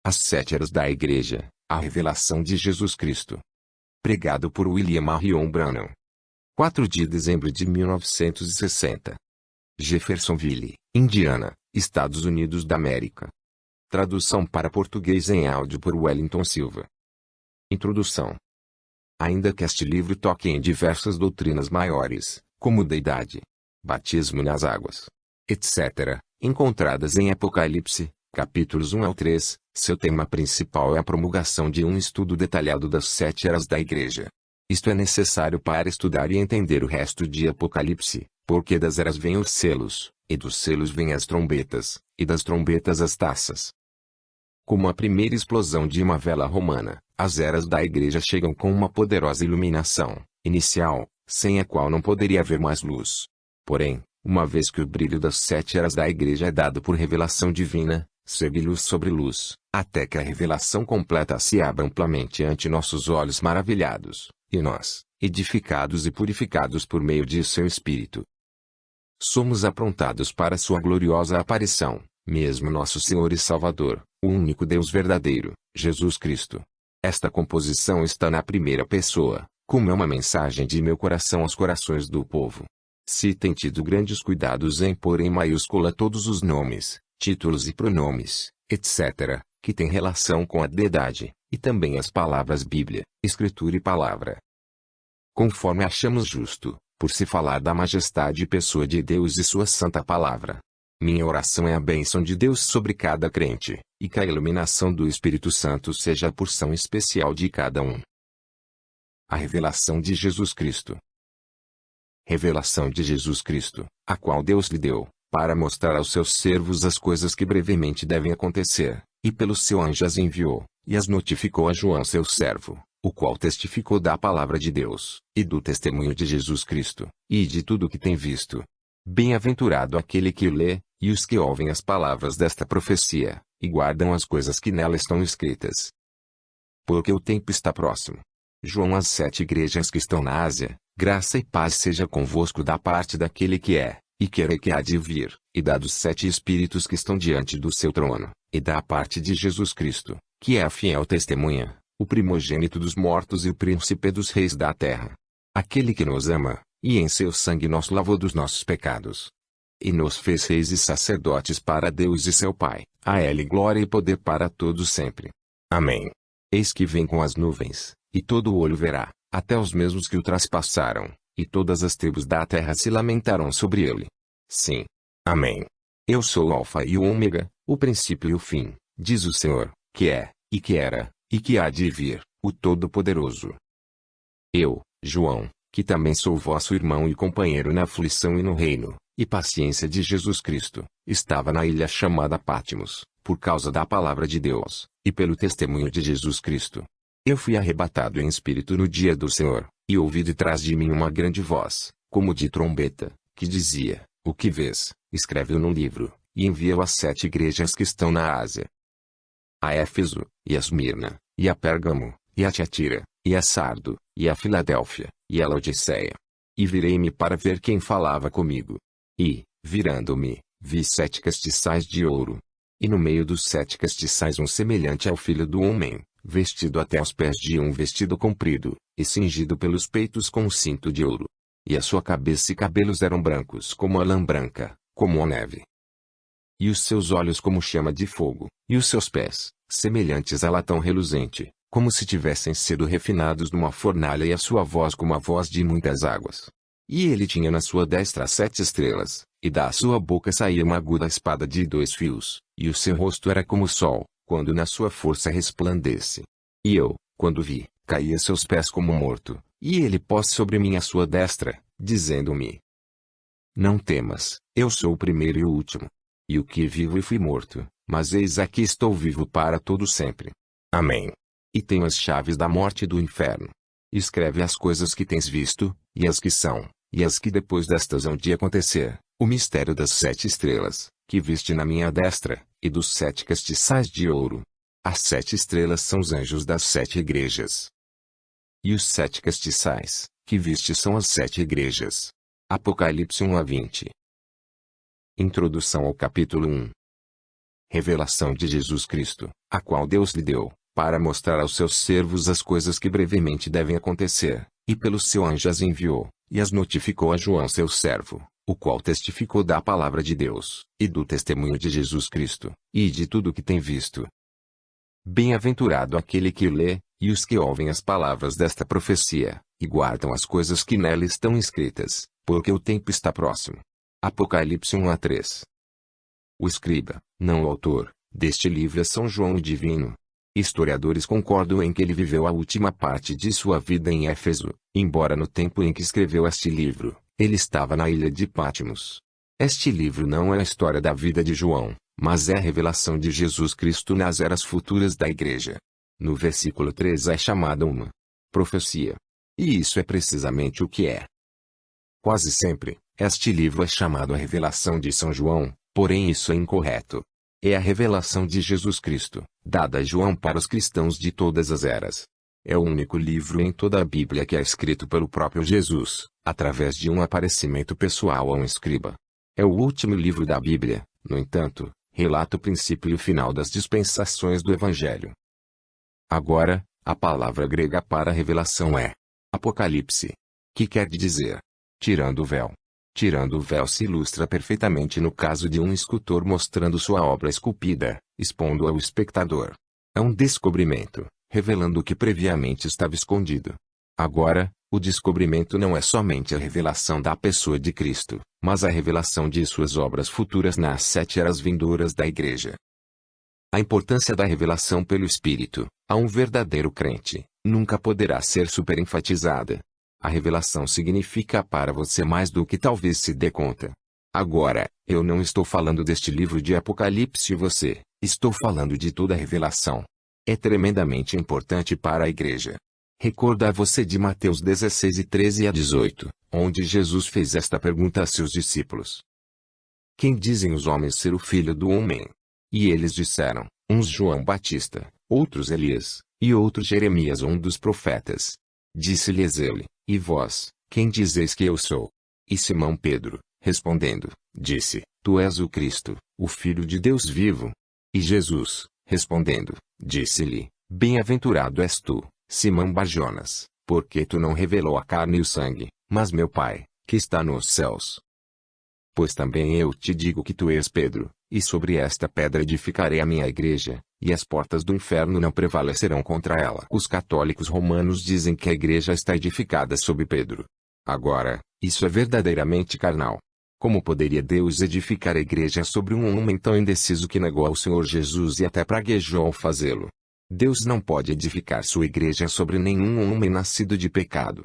As 7 eras da Igreja, a revelação de Jesus Cristo. Pregado por William Marion Branham. 4 de dezembro de 1960. Jeffersonville, Indiana, Estados Unidos da América. Tradução para português em áudio por Wellington Silva. Introdução. Ainda que este livro toque em diversas doutrinas maiores, como deidade, batismo nas águas, etc., encontradas em Apocalipse, capítulos 1 ao 3, seu tema principal é a promulgação de um estudo detalhado das 7 eras da Igreja. Isto é necessário para estudar e entender o resto de Apocalipse, porque das eras vêm os selos, e dos selos vêm as trombetas, e das trombetas as taças. Como a primeira explosão de uma vela romana, as eras da Igreja chegam com uma poderosa iluminação inicial, sem a qual não poderia haver mais luz. Porém, uma vez que o brilho das 7 eras da Igreja é dado por revelação divina, segue luz sobre luz, até que a revelação completa se abra amplamente ante nossos olhos maravilhados, e nós, edificados e purificados por meio de seu Espírito, somos aprontados para sua gloriosa aparição, mesmo nosso Senhor e Salvador, o único Deus verdadeiro, Jesus Cristo. Esta composição está na primeira pessoa, como é uma mensagem de meu coração aos corações do povo. Se tem tido grandes cuidados em pôr em maiúscula todos os nomes, títulos e pronomes, etc., que têm relação com a deidade, e também as palavras Bíblia, Escritura e Palavra. Conforme achamos justo, por se falar da majestade e pessoa de Deus e sua santa palavra. Minha oração é a bênção de Deus sobre cada crente, e que a iluminação do Espírito Santo seja a porção especial de cada um. A revelação de Jesus Cristo. Revelação de Jesus Cristo, a qual Deus lhe deu, para mostrar aos seus servos as coisas que brevemente devem acontecer, e pelo seu anjo as enviou, e as notificou a João seu servo, o qual testificou da palavra de Deus, e do testemunho de Jesus Cristo, e de tudo o que tem visto. Bem-aventurado aquele que o lê, e os que ouvem as palavras desta profecia, e guardam as coisas que nela estão escritas. Porque o tempo está próximo. João às 7 igrejas que estão na Ásia, graça e paz seja convosco da parte daquele que é, e que há de vir, e da dos 7 espíritos que estão diante do seu trono, e da parte de Jesus Cristo, que é a fiel testemunha, o primogênito dos mortos e o príncipe dos reis da terra. Aquele que nos ama, e em seu sangue nos lavou dos nossos pecados, e nos fez reis e sacerdotes para Deus e seu Pai. A ele glória e poder para todos sempre. Amém. Eis que vem com as nuvens, e todo o olho verá, até os mesmos que o traspassaram, e todas as tribos da terra se lamentarão sobre ele. Sim. Amém. Eu sou o Alfa e o Ômega, o princípio e o fim, diz o Senhor, que é, e que era, e que há de vir, o Todo-Poderoso. Eu, João, que também sou vosso irmão e companheiro na aflição e no reino, e paciência de Jesus Cristo, estava na ilha chamada Patmos, por causa da palavra de Deus, e pelo testemunho de Jesus Cristo. Eu fui arrebatado em espírito no dia do Senhor, e ouvi detrás de mim uma grande voz, como de trombeta, que dizia: O que vês, escreve-o no livro, e envia-o às 7 igrejas que estão na Ásia. A Éfeso, e a Esmirna, e a Pérgamo, e a Tiatira, e a Sardo, e a Filadélfia, e a Laodiceia. E virei-me para ver quem falava comigo. E, virando-me, vi 7 castiçais de ouro. E no meio dos 7 castiçais um semelhante ao filho do homem, vestido até aos pés de um vestido comprido, e cingido pelos peitos com um cinto de ouro. E a sua cabeça e cabelos eram brancos como a lã branca, como a neve. E os seus olhos como chama de fogo, e os seus pés, semelhantes a latão reluzente, como se tivessem sido refinados numa fornalha, e a sua voz como a voz de muitas águas. E ele tinha na sua destra 7 estrelas, e da sua boca saía uma aguda espada de 2 fios, e o seu rosto era como o sol, quando na sua força resplandece. E eu, quando vi, caí a seus pés como morto, e ele pôs sobre mim a sua destra, dizendo-me: Não temas, eu sou o primeiro e o último. E o que vivo e fui morto, mas eis aqui estou vivo para todo sempre. Amém. E tenho as chaves da morte e do inferno. Escreve as coisas que tens visto, e as que são, e as que depois destas hão de acontecer, o mistério das 7 estrelas, que viste na minha destra, e dos 7 castiçais de ouro. As 7 estrelas são os anjos das 7 igrejas. E os 7 castiçais, que viste são as 7 igrejas. Apocalipse 1 a 20. Introdução ao capítulo 1. revelação de Jesus Cristo, a qual Deus lhe deu, para mostrar aos seus servos as coisas que brevemente devem acontecer, e pelo seu anjo as enviou, e as notificou a João seu servo, o qual testificou da palavra de Deus, e do testemunho de Jesus Cristo, e de tudo o que tem visto. Bem-aventurado aquele que lê, e os que ouvem as palavras desta profecia, e guardam as coisas que nela estão escritas, porque o tempo está próximo. Apocalipse 1:3. O escriba, não o autor, deste livro é São João o Divino. Historiadores concordam em que ele viveu a última parte de sua vida em Éfeso, embora no tempo em que escreveu este livro, ele estava na ilha de Patmos. Este livro não é a história da vida de João, mas é a revelação de Jesus Cristo nas eras futuras da Igreja. No versículo 3 é chamada uma profecia. E isso é precisamente o que é. Quase sempre, este livro é chamado a revelação de São João, porém isso é incorreto. É a revelação de Jesus Cristo, dada a João para os cristãos de todas as eras. É o único livro em toda a Bíblia que é escrito pelo próprio Jesus, através de um aparecimento pessoal a um escriba. É o último livro da Bíblia, no entanto, relata o princípio e o final das dispensações do Evangelho. Agora, a palavra grega para revelação é Apocalipse, que quer dizer tirando o véu. Tirando o véu se ilustra perfeitamente no caso de um escultor mostrando sua obra esculpida, expondo ao espectador. É um descobrimento, revelando o que previamente estava escondido. Agora, o descobrimento não é somente a revelação da pessoa de Cristo, mas a revelação de suas obras futuras nas 7 eras vindouras da Igreja. A importância da revelação pelo Espírito, a um verdadeiro crente, nunca poderá ser superenfatizada. A revelação significa para você mais do que talvez se dê conta. Agora, eu não estou falando deste livro de Apocalipse e você, estou falando de toda a revelação. É tremendamente importante para a Igreja. Recorda você de Mateus 16:13-18, onde Jesus fez esta pergunta a seus discípulos. Quem dizem os homens ser o Filho do Homem? E eles disseram, uns João Batista, outros Elias, e outros Jeremias ou um dos profetas. Disse-lhes ele, e vós, quem dizeis que eu sou? E Simão Pedro, respondendo, disse, tu és o Cristo, o Filho de Deus vivo. E Jesus, respondendo, disse-lhe, bem-aventurado és tu, Simão Bar-Jonas, porque tu não revelou a carne e o sangue, mas meu Pai, que está nos céus. Pois também eu te digo que tu és Pedro, e sobre esta pedra edificarei a minha igreja, e as portas do inferno não prevalecerão contra ela. Os católicos romanos dizem que a igreja está edificada sobre Pedro. Agora, isso é verdadeiramente carnal. Como poderia Deus edificar a igreja sobre um homem tão indeciso que negou ao Senhor Jesus e até praguejou ao fazê-lo? Deus não pode edificar sua igreja sobre nenhum homem nascido de pecado.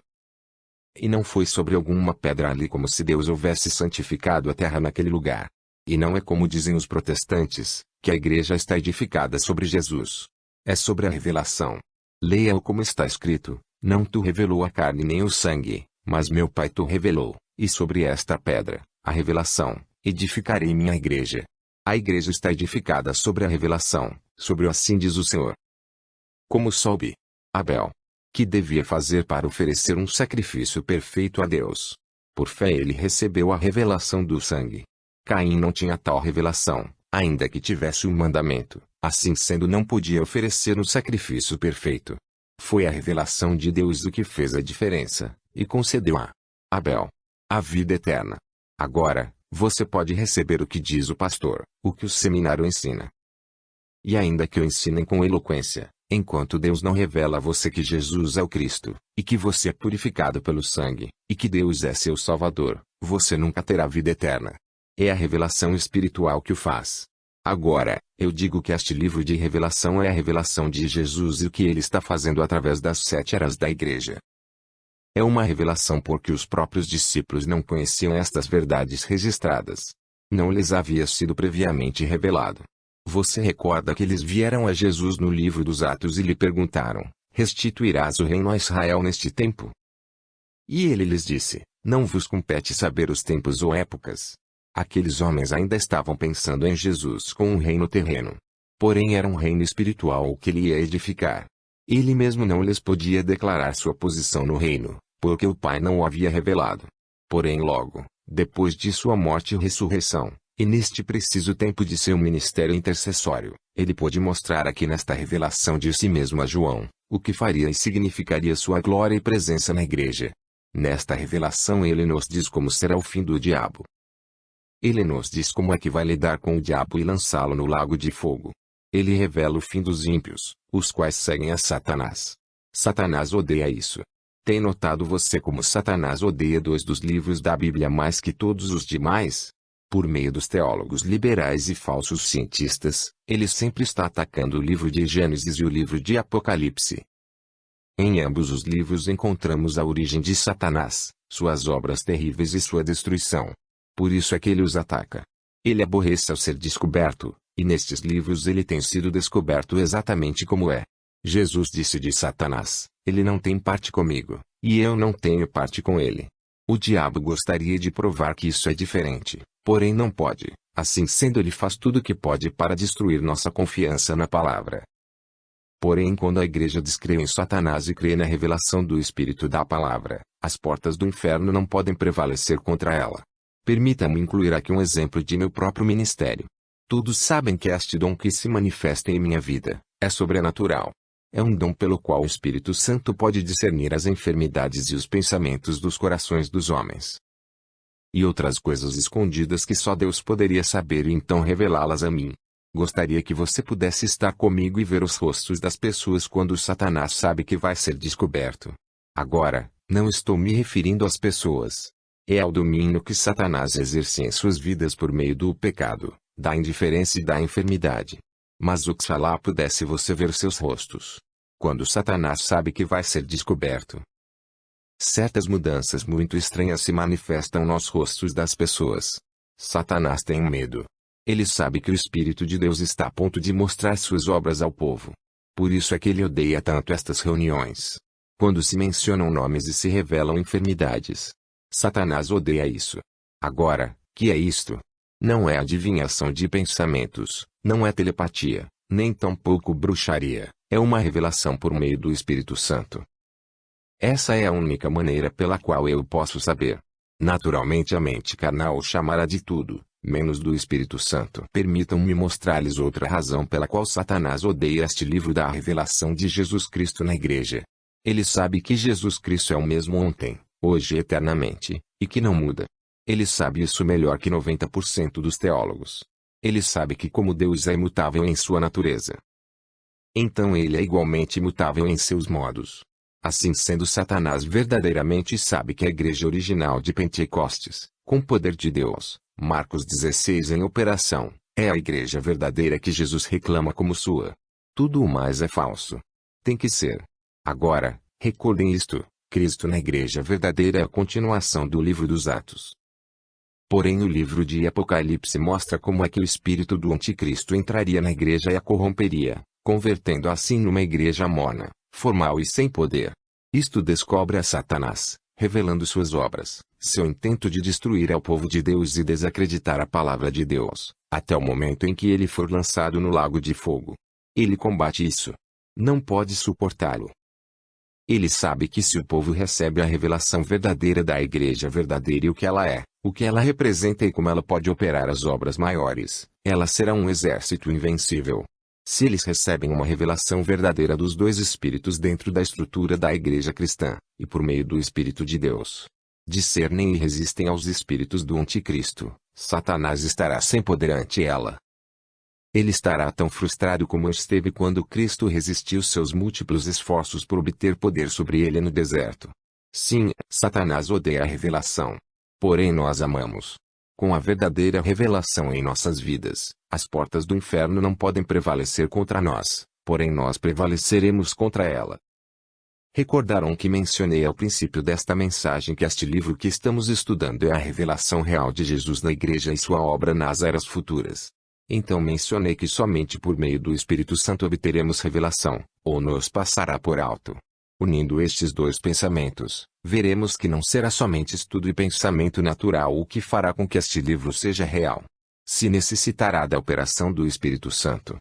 E não foi sobre alguma pedra ali como se Deus houvesse santificado a terra naquele lugar. E não é como dizem os protestantes, que a igreja está edificada sobre Jesus. É sobre a revelação. Leia-o como está escrito, não tu revelou a carne nem o sangue, mas meu Pai tu revelou, e sobre esta pedra, a revelação, edificarei minha igreja. A igreja está edificada sobre a revelação, sobre o assim diz o Senhor. Como soube Abel, que devia fazer para oferecer um sacrifício perfeito a Deus. Por fé ele recebeu a revelação do sangue. Caim não tinha tal revelação, ainda que tivesse um mandamento, assim sendo não podia oferecer um sacrifício perfeito. Foi a revelação de Deus o que fez a diferença, e concedeu a Abel a vida eterna. Agora, você pode receber o que diz o pastor, o que o seminário ensina. E ainda que o ensinem com eloquência, enquanto Deus não revela a você que Jesus é o Cristo, e que você é purificado pelo sangue, e que Deus é seu Salvador, você nunca terá vida eterna. É a revelação espiritual que o faz. Agora, eu digo que este livro de revelação é a revelação de Jesus e o que ele está fazendo através das 7 eras da Igreja. É uma revelação porque os próprios discípulos não conheciam estas verdades registradas. Não lhes havia sido previamente revelado. Você recorda que eles vieram a Jesus no livro dos Atos e lhe perguntaram, restituirás o reino a Israel neste tempo? E ele lhes disse, não vos compete saber os tempos ou épocas. Aqueles homens ainda estavam pensando em Jesus com um reino terreno. Porém era um reino espiritual o que ele ia edificar. Ele mesmo não lhes podia declarar sua posição no reino, porque o Pai não o havia revelado. Porém logo, depois de sua morte e ressurreição, E neste preciso tempo de seu ministério intercessório, ele pôde mostrar aqui nesta revelação de si mesmo a João, o que faria e significaria sua glória e presença na igreja. Nesta revelação ele nos diz como será o fim do diabo. Ele nos diz como é que vai lidar com o diabo e lançá-lo no lago de fogo. Ele revela o fim dos ímpios, os quais seguem a Satanás. Satanás odeia isso. Tem notado você como Satanás odeia 2 dos livros da Bíblia mais que todos os demais? Por meio dos teólogos liberais e falsos cientistas, ele sempre está atacando o livro de Gênesis e o livro de Apocalipse. Em ambos os livros encontramos a origem de Satanás, suas obras terríveis e sua destruição. Por isso é que ele os ataca. Ele aborrece ao ser descoberto, e nestes livros ele tem sido descoberto exatamente como é. Jesus disse de Satanás: ele não tem parte comigo, e eu não tenho parte com ele. O diabo gostaria de provar que isso é diferente, porém não pode. Assim sendo, ele faz tudo o que pode para destruir nossa confiança na palavra. Porém, quando a igreja descrê em Satanás e crê na revelação do Espírito da palavra, as portas do inferno não podem prevalecer contra ela. Permita-me incluir aqui um exemplo de meu próprio ministério. Todos sabem que este dom que se manifesta em minha vida é sobrenatural. É um dom pelo qual o Espírito Santo pode discernir as enfermidades e os pensamentos dos corações dos homens. E outras coisas escondidas que só Deus poderia saber e então revelá-las a mim. Gostaria que você pudesse estar comigo e ver os rostos das pessoas quando Satanás sabe que vai ser descoberto. Agora, não estou me referindo às pessoas. É ao domínio que Satanás exerce em suas vidas por meio do pecado, da indiferença e da enfermidade. Mas oxalá pudesse você ver seus rostos. Quando Satanás sabe que vai ser descoberto. Certas mudanças muito estranhas se manifestam nos rostos das pessoas. Satanás tem medo. Ele sabe que o Espírito de Deus está a ponto de mostrar suas obras ao povo. Por isso é que ele odeia tanto estas reuniões. Quando se mencionam nomes e se revelam enfermidades. Satanás odeia isso. Agora, que é isto? Não é adivinhação de pensamentos, não é telepatia, nem tampouco bruxaria, é uma revelação por meio do Espírito Santo. Essa é a única maneira pela qual eu posso saber. Naturalmente a mente carnal o chamará de tudo, menos do Espírito Santo. Permitam-me mostrar-lhes outra razão pela qual Satanás odeia este livro da revelação de Jesus Cristo na igreja. Ele sabe que Jesus Cristo é o mesmo ontem, hoje e eternamente, e que não muda. Ele sabe isso melhor que 90% dos teólogos. Ele sabe que como Deus é imutável em sua natureza, então ele é igualmente imutável em seus modos. Assim sendo, Satanás verdadeiramente sabe que a igreja original de Pentecostes, com o poder de Deus, Marcos 16 em operação, é a igreja verdadeira que Jesus reclama como sua. Tudo o mais é falso. Tem que ser. Agora, recordem isto, Cristo na igreja verdadeira é a continuação do livro dos Atos. Porém o livro de Apocalipse mostra como é que o espírito do anticristo entraria na igreja e a corromperia, convertendo assim numa igreja morna, formal e sem poder. Isto descobre a Satanás, revelando suas obras, seu intento de destruir ao povo de Deus e desacreditar a palavra de Deus, até o momento em que ele for lançado no lago de fogo. Ele combate isso. Não pode suportá-lo. Ele sabe que se o povo recebe a revelação verdadeira da igreja verdadeira e o que ela representa e como ela pode operar as obras maiores, ela será um exército invencível. Se eles recebem uma revelação verdadeira dos 2 espíritos dentro da estrutura da igreja cristã, e por meio do Espírito de Deus, discernem e resistem aos espíritos do anticristo, Satanás estará sem poder ante ela. Ele estará tão frustrado como esteve quando Cristo resistiu seus múltiplos esforços por obter poder sobre ele no deserto. Sim, Satanás odeia a revelação. Porém nós amamos. Com a verdadeira revelação em nossas vidas, as portas do inferno não podem prevalecer contra nós, porém nós prevaleceremos contra ela. Recordaram que mencionei ao princípio desta mensagem que este livro que estamos estudando é a revelação real de Jesus na igreja e sua obra nas eras futuras. Então mencionei que somente por meio do Espírito Santo obteremos revelação, ou nos passará por alto. Unindo estes 2 pensamentos, veremos que não será somente estudo e pensamento natural o que fará com que este livro seja real. Se necessitará da operação do Espírito Santo.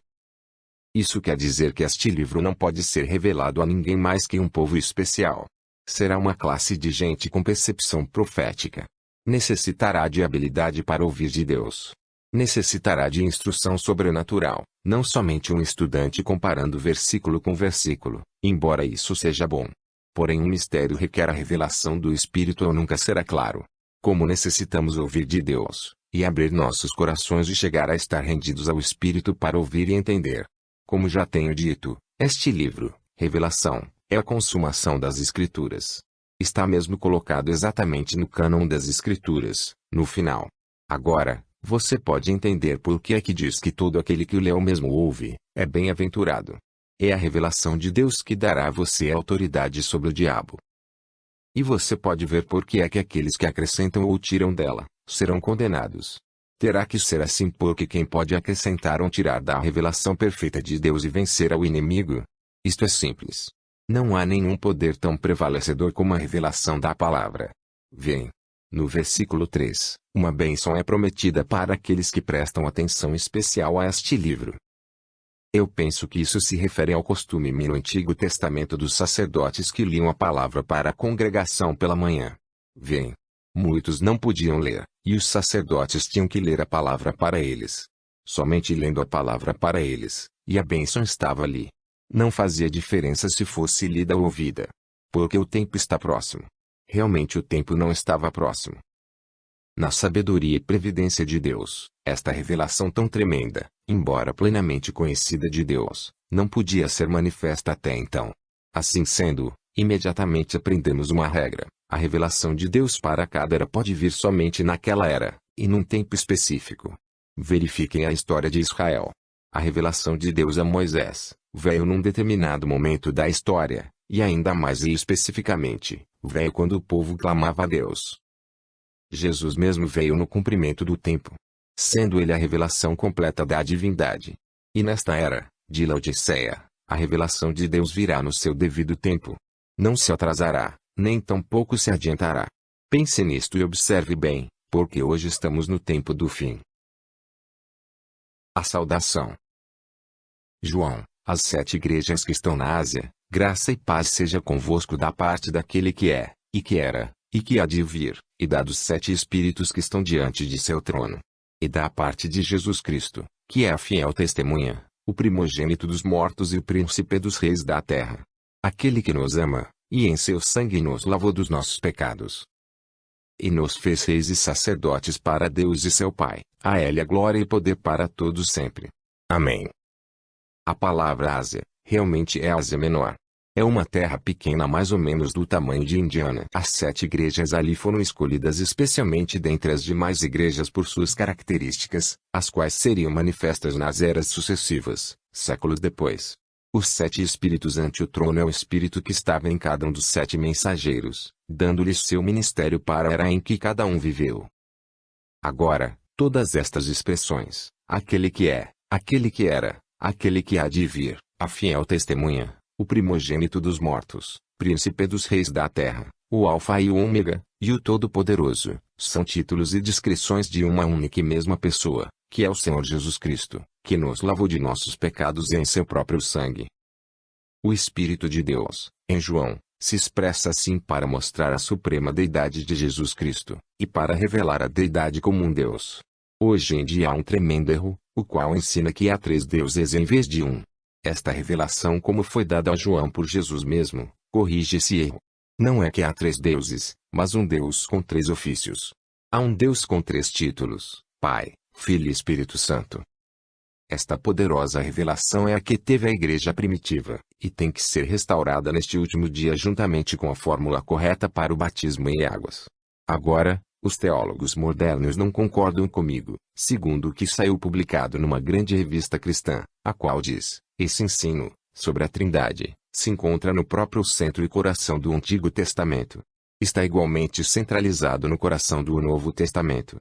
Isso quer dizer que este livro não pode ser revelado a ninguém mais que um povo especial. Será uma classe de gente com percepção profética. Necessitará de habilidade para ouvir de Deus. necessitará de instrução sobrenatural, não somente um estudante comparando versículo com versículo, embora isso seja bom. Porém, um mistério requer a revelação do Espírito ou nunca será claro. Como necessitamos ouvir de Deus, e abrir nossos corações e chegar a estar rendidos ao Espírito para ouvir e entender. Como já tenho dito, este livro, Revelação, é a consumação das Escrituras. Está mesmo colocado exatamente no cânon das Escrituras, no final. Agora, você pode entender por que é que diz que todo aquele que o lê ou mesmo ouve, é bem-aventurado. É a revelação de Deus que dará a você autoridade sobre o diabo. E você pode ver por que é que aqueles que acrescentam ou tiram dela, serão condenados. Terá que ser assim porque quem pode acrescentar ou tirar da revelação perfeita de Deus e vencer ao inimigo? Isto é simples. Não há nenhum poder tão prevalecedor como a revelação da palavra. Vem. No versículo 3, uma bênção é prometida para aqueles que prestam atenção especial a este livro. Eu penso que isso se refere ao costume no Antigo Testamento dos sacerdotes que liam a palavra para a congregação pela manhã. Vem. Muitos não podiam ler, e os sacerdotes tinham que ler a palavra para eles. Somente lendo a palavra para eles, e a bênção estava ali. Não fazia diferença se fosse lida ou ouvida. Porque o tempo está próximo. Realmente o tempo não estava próximo. Na sabedoria e previdência de Deus, esta revelação tão tremenda, embora plenamente conhecida de Deus, não podia ser manifesta até então. Assim sendo, imediatamente aprendemos uma regra: a revelação de Deus para cada era pode vir somente naquela era, e num tempo específico. Verifiquem a história de Israel. A revelação de Deus a Moisés veio num determinado momento da história, e ainda mais e especificamente, veio quando o povo clamava a Deus. Jesus mesmo veio no cumprimento do tempo, sendo ele a revelação completa da divindade. E nesta era, de Laodiceia, a revelação de Deus virá no seu devido tempo. Não se atrasará, nem tampouco se adiantará. Pense nisto e observe bem, porque hoje estamos no tempo do fim. A saudação. João, às 7 igrejas que estão na Ásia, graça e paz seja convosco da parte daquele que é, e que era, e que há de vir, e da dos 7 Espíritos que estão diante de seu trono. E da parte de Jesus Cristo, que é a fiel testemunha, o primogênito dos mortos e o príncipe dos reis da terra. Aquele que nos ama, e em seu sangue nos lavou dos nossos pecados. E nos fez reis e sacerdotes para Deus e seu Pai, a Ele a glória e poder para todos sempre. Amém. A palavra Ásia, realmente é Ásia Menor. É uma terra pequena mais ou menos do tamanho de Indiana. As 7 igrejas ali foram escolhidas especialmente dentre as demais igrejas por suas características, as quais seriam manifestas nas eras sucessivas, séculos depois. Os 7 espíritos ante o trono é o espírito que estava em cada um dos 7 mensageiros, dando-lhes seu ministério para a era em que cada um viveu. Agora, todas estas expressões, aquele que é, aquele que era, aquele que há de vir, a fiel testemunha, o primogênito dos mortos, príncipe dos reis da terra, o Alfa e o Ômega, e o Todo-Poderoso, são títulos e descrições de uma única e mesma pessoa, que é o Senhor Jesus Cristo, que nos lavou de nossos pecados em seu próprio sangue. O Espírito de Deus, em João, se expressa assim para mostrar a suprema deidade de Jesus Cristo, e para revelar a deidade como um Deus. Hoje em dia há um tremendo erro, o qual ensina que há 3 deuses em vez de um. Esta revelação, como foi dada a João por Jesus mesmo, corrige esse erro. Não é que há 3 deuses, mas um Deus com 3 ofícios. Há um Deus com 3 títulos: Pai, Filho e Espírito Santo. Esta poderosa revelação é a que teve a igreja primitiva, e tem que ser restaurada neste último dia juntamente com a fórmula correta para o batismo em águas. Agora, os teólogos modernos não concordam comigo, segundo o que saiu publicado numa grande revista cristã, a qual diz: esse ensino, sobre a Trindade, se encontra no próprio centro e coração do Antigo Testamento. Está igualmente centralizado no coração do Novo Testamento.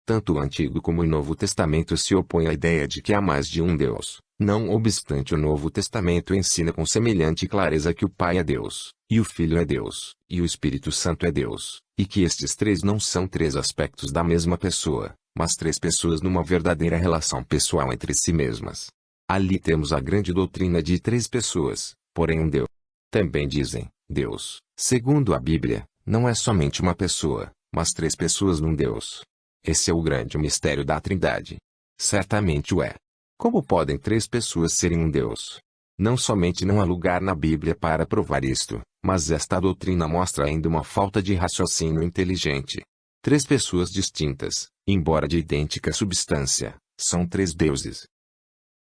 Tanto o Antigo como o Novo Testamento se opõem à ideia de que há mais de um Deus. Não obstante, o Novo Testamento ensina com semelhante clareza que o Pai é Deus, e o Filho é Deus, e o Espírito Santo é Deus, e que estes 3 não são 3 aspectos da mesma pessoa, mas 3 pessoas numa verdadeira relação pessoal entre si mesmas. Ali temos a grande doutrina de 3 pessoas, porém um Deus. Também dizem, Deus, segundo a Bíblia, não é somente uma pessoa, mas 3 pessoas num Deus. Esse é o grande mistério da Trindade. Certamente o é. Como podem três pessoas serem um Deus? Não somente não há lugar na Bíblia para provar isto, mas esta doutrina mostra ainda uma falta de raciocínio inteligente. Três pessoas distintas, embora de idêntica substância, são três deuses.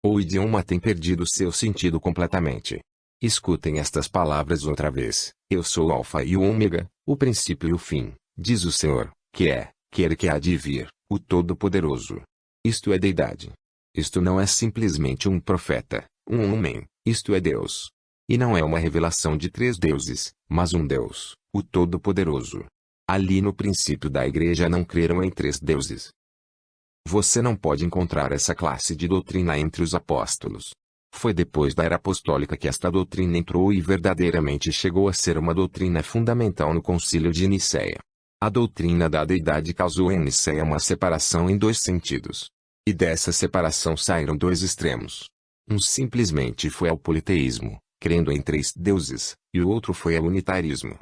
O idioma tem perdido seu sentido completamente. Escutem estas palavras outra vez. Eu sou o Alfa e o Ômega, o princípio e o fim, diz o Senhor, que é, que há de vir, o Todo-Poderoso. Isto é deidade. Isto não é simplesmente um profeta, um homem, isto é Deus. E não é uma revelação de três deuses, mas um Deus, o Todo-Poderoso. Ali no princípio da igreja não creram em três deuses. Você não pode encontrar essa classe de doutrina entre os apóstolos. Foi depois da era apostólica que esta doutrina entrou e verdadeiramente chegou a ser uma doutrina fundamental no Concílio de Nicéia. A doutrina da deidade causou em Nicéia uma separação em dois sentidos. E dessa separação saíram dois extremos. Um simplesmente foi ao politeísmo, crendo em três deuses, e o outro foi ao unitarismo.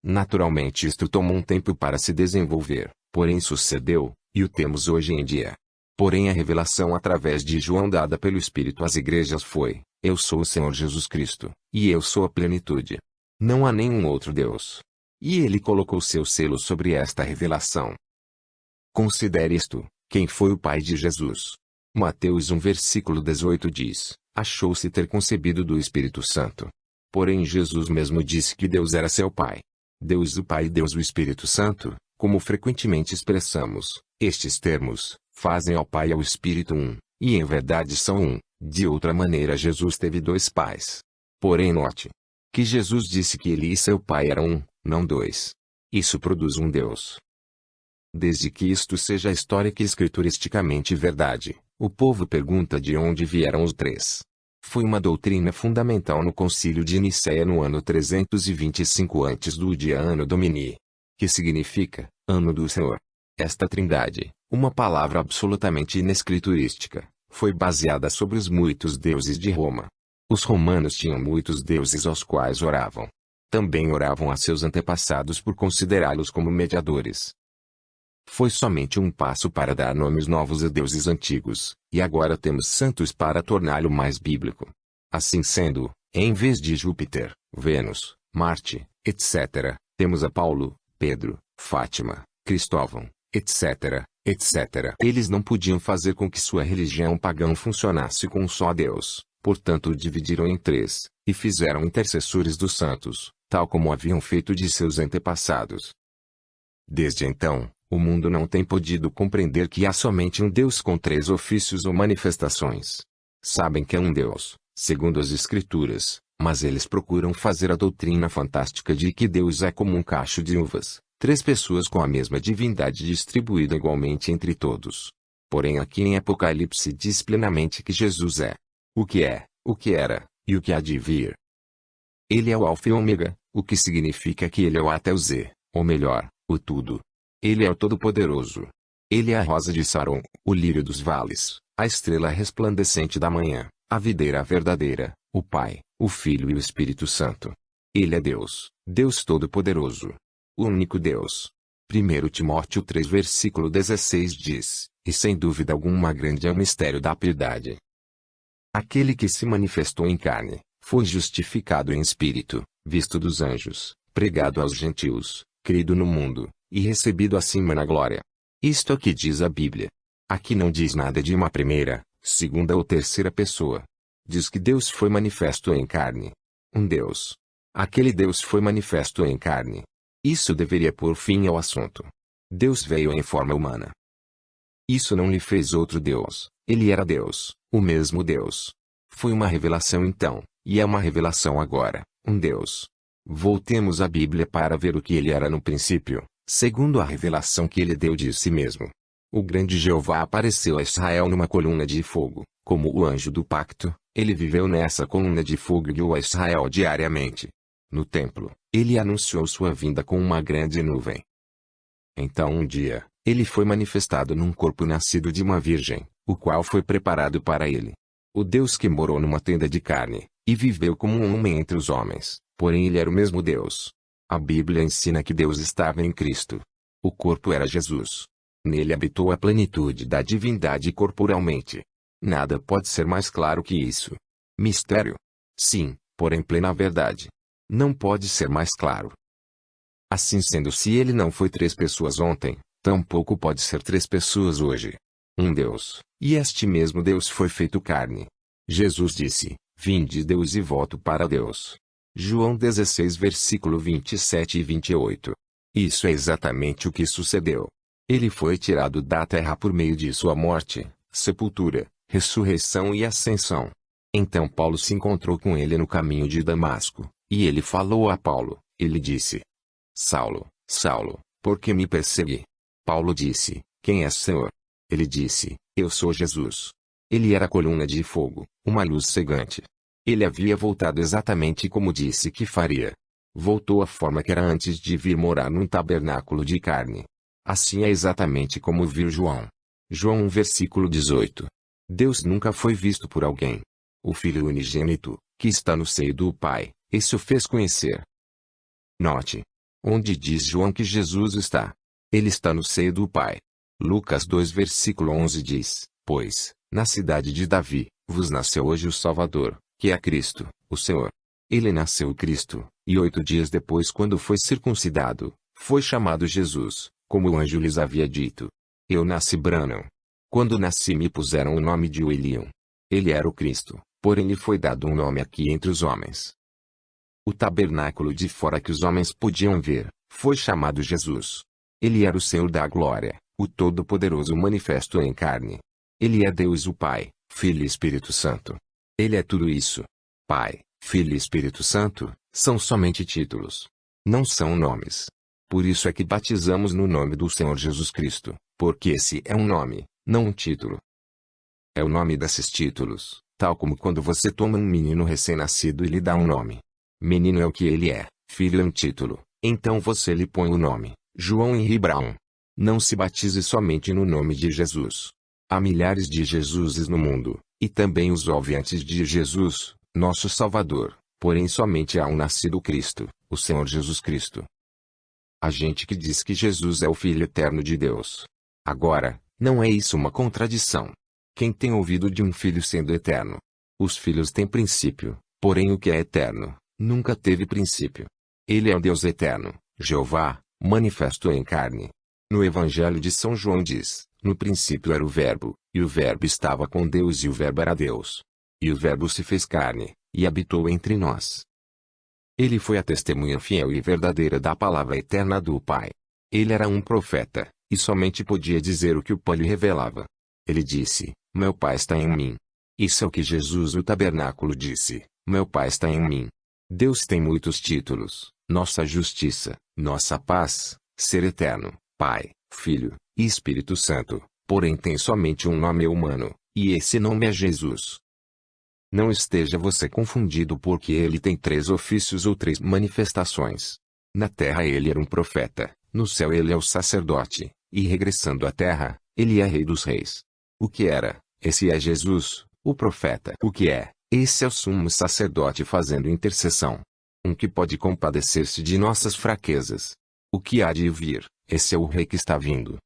Naturalmente isto tomou um tempo para se desenvolver, porém sucedeu, e o temos hoje em dia. Porém a revelação através de João dada pelo Espírito às igrejas foi: eu sou o Senhor Jesus Cristo, e eu sou a plenitude. Não há nenhum outro Deus. E ele colocou seu selo sobre esta revelação. Considere isto: quem foi o pai de Jesus? Mateus 1 versículo 18 diz: achou-se ter concebido do Espírito Santo. Porém Jesus mesmo disse que Deus era seu pai. Deus o Pai e Deus o Espírito Santo, como frequentemente expressamos, estes termos, fazem ao Pai e ao Espírito um, e em verdade são um. De outra maneira Jesus teve dois pais. Porém note que Jesus disse que ele e seu pai eram um, não dois. Isso produz um Deus. Desde que isto seja histórica e escrituristicamente verdade, o povo pergunta de onde vieram os três. Foi uma doutrina fundamental no Concílio de Nicéia no ano 325 a.C. Anno Domini, que significa Ano do Senhor. Esta trindade, uma palavra absolutamente inescriturística, foi baseada sobre os muitos deuses de Roma. Os romanos tinham muitos deuses aos quais oravam. Também oravam a seus antepassados por considerá-los como mediadores. Foi somente um passo para dar nomes novos a deuses antigos, e agora temos santos para torná-lo mais bíblico. Assim sendo, em vez de Júpiter, Vênus, Marte, etc., temos a Paulo, Pedro, Fátima, Cristóvão, etc., etc. Eles não podiam fazer com que sua religião pagã funcionasse com um só Deus, portanto o dividiram em três, e fizeram intercessores dos santos, tal como haviam feito de seus antepassados. Desde então, o mundo não tem podido compreender que há somente um Deus com três ofícios ou manifestações. Sabem que é um Deus, segundo as Escrituras, mas eles procuram fazer a doutrina fantástica de que Deus é como um cacho de uvas, três pessoas com a mesma divindade distribuída igualmente entre todos. Porém aqui em Apocalipse diz plenamente que Jesus é o que é, o que era, e o que há de vir. Ele é o Alfa e Ômega, o que significa que ele é o A até o Z, ou melhor, o tudo. Ele é o Todo-Poderoso. Ele é a rosa de Saron, o lírio dos vales, a estrela resplandecente da manhã, a videira verdadeira, o Pai, o Filho e o Espírito Santo. Ele é Deus, Deus Todo-Poderoso. O único Deus. 1 Timóteo 3 versículo 16 diz, e sem dúvida alguma grande é o mistério da piedade. Aquele que se manifestou em carne, foi justificado em espírito, visto dos anjos, pregado aos gentios, crido no mundo, e recebido acima na glória. Isto aqui diz a Bíblia. Aqui não diz nada de uma primeira, segunda ou terceira pessoa. Diz que Deus foi manifesto em carne. Um Deus. Aquele Deus foi manifesto em carne. Isso deveria pôr fim ao assunto. Deus veio em forma humana. Isso não lhe fez outro Deus. Ele era Deus, o mesmo Deus. Foi uma revelação então, e é uma revelação agora, um Deus. Voltemos à Bíblia para ver o que ele era no princípio, segundo a revelação que ele deu de si mesmo. O grande Jeová apareceu a Israel numa coluna de fogo, como o anjo do pacto, ele viveu nessa coluna de fogo e guiou a Israel diariamente. No templo, ele anunciou sua vinda com uma grande nuvem. Então um dia, ele foi manifestado num corpo nascido de uma virgem, o qual foi preparado para ele. O Deus que morou numa tenda de carne, e viveu como um homem entre os homens, porém ele era o mesmo Deus. A Bíblia ensina que Deus estava em Cristo. O corpo era Jesus. Nele habitou a plenitude da divindade corporalmente. Nada pode ser mais claro que isso. Mistério? Sim, porém plena verdade. Não pode ser mais claro. Assim sendo, se ele não foi 3 pessoas ontem, tampouco pode ser 3 pessoas hoje. Um Deus, e este mesmo Deus foi feito carne. Jesus disse: Vinde Deus e volto para Deus. João 16 versículo 27 e 28. Isso é exatamente o que sucedeu. Ele foi tirado da terra por meio de sua morte, sepultura, ressurreição e ascensão. Então Paulo se encontrou com ele no caminho de Damasco, e ele falou a Paulo. Ele disse: Saulo, Saulo, por que me persegue? Paulo disse: Quem és, Senhor? Ele disse: Eu sou Jesus. Ele era coluna de fogo, uma luz cegante. Ele havia voltado exatamente como disse que faria. Voltou à forma que era antes de vir morar num tabernáculo de carne. Assim é exatamente como viu João. João 1 versículo 18. Deus nunca foi visto por alguém. O Filho unigênito, que está no seio do Pai, esse o fez conhecer. Note. Onde diz João que Jesus está? Ele está no seio do Pai. Lucas 2 versículo 11 diz: Pois, na cidade de Davi, vos nasceu hoje o Salvador, que é Cristo, o Senhor. Ele nasceu Cristo, e 8 dias depois, quando foi circuncidado, foi chamado Jesus, como o anjo lhes havia dito. Eu nasci Branham. Quando nasci me puseram o nome de William. Ele era o Cristo, porém lhe foi dado um nome aqui entre os homens. O tabernáculo de fora que os homens podiam ver, foi chamado Jesus. Ele era o Senhor da glória, o Todo-Poderoso manifesto em carne. Ele é Deus o Pai, Filho e Espírito Santo. Ele é tudo isso. Pai, Filho e Espírito Santo, são somente títulos. Não são nomes. Por isso é que batizamos no nome do Senhor Jesus Cristo, porque esse é um nome, não um título. É o nome desses títulos, tal como quando você toma um menino recém-nascido e lhe dá um nome. Menino é o que ele é, filho é um título, então você lhe põe o nome, João Henry Brown. Não se batize somente no nome de Jesus. Há milhares de Jesuses no mundo, e também os houve antes de Jesus, nosso Salvador, porém somente há um nascido Cristo, o Senhor Jesus Cristo. Há gente que diz que Jesus é o Filho eterno de Deus. Agora, não é isso uma contradição? Quem tem ouvido de um filho sendo eterno? Os filhos têm princípio, porém o que é eterno, nunca teve princípio. Ele é o Deus eterno, Jeová, manifesto em carne. No Evangelho de São João diz: No princípio era o Verbo, e o Verbo estava com Deus e o Verbo era Deus. E o Verbo se fez carne, e habitou entre nós. Ele foi a testemunha fiel e verdadeira da palavra eterna do Pai. Ele era um profeta, e somente podia dizer o que o Pai lhe revelava. Ele disse: Meu Pai está em mim. Isso é o que Jesus o tabernáculo disse: Meu Pai está em mim. Deus tem muitos títulos: nossa justiça, nossa paz, ser eterno, Pai, Filho e Espírito Santo, porém tem somente um nome humano, e esse nome é Jesus. Não esteja você confundido porque ele tem 3 ofícios ou 3 manifestações. Na terra ele era um profeta, no céu ele é o sacerdote, e regressando à terra, ele é rei dos reis. O que era, esse é Jesus, o profeta. O que é, esse é o sumo sacerdote fazendo intercessão. Um que pode compadecer-se de nossas fraquezas. O que há de vir, esse é o rei que está vindo.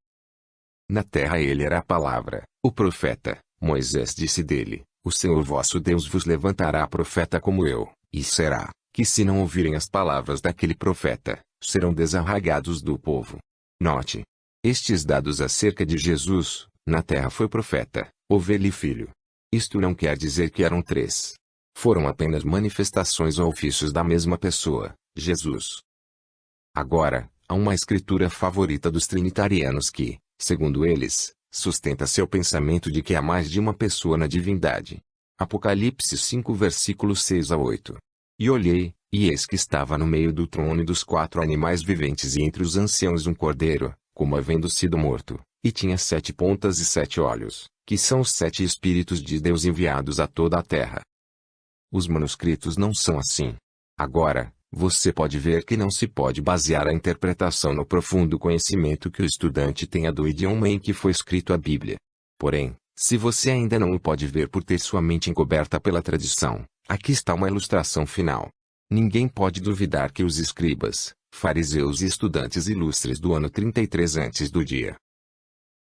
Na terra ele era a palavra, o profeta. Moisés disse dele: O Senhor vosso Deus vos levantará profeta como eu, e será, que se não ouvirem as palavras daquele profeta, serão desarraigados do povo. Note. Estes dados acerca de Jesus, na terra foi profeta, ovelha e filho. Isto não quer dizer que eram 3. Foram apenas manifestações ou ofícios da mesma pessoa, Jesus. Agora, há uma escritura favorita dos trinitarianos que, segundo eles, sustenta seu pensamento de que há mais de uma pessoa na divindade. Apocalipse 5 versículos 6 a 8. E olhei, e eis que estava no meio do trono e dos 4 animais viventes e entre os anciãos um cordeiro, como havendo sido morto, e tinha 7 pontas e 7 olhos, que são os 7 Espíritos de Deus enviados a toda a terra. Os manuscritos não são assim. Agora, você pode ver que não se pode basear a interpretação no profundo conhecimento que o estudante tenha do idioma em que foi escrito a Bíblia. Porém, se você ainda não o pode ver por ter sua mente encoberta pela tradição, aqui está uma ilustração final. Ninguém pode duvidar que os escribas, fariseus e estudantes ilustres do ano 33 antes do dia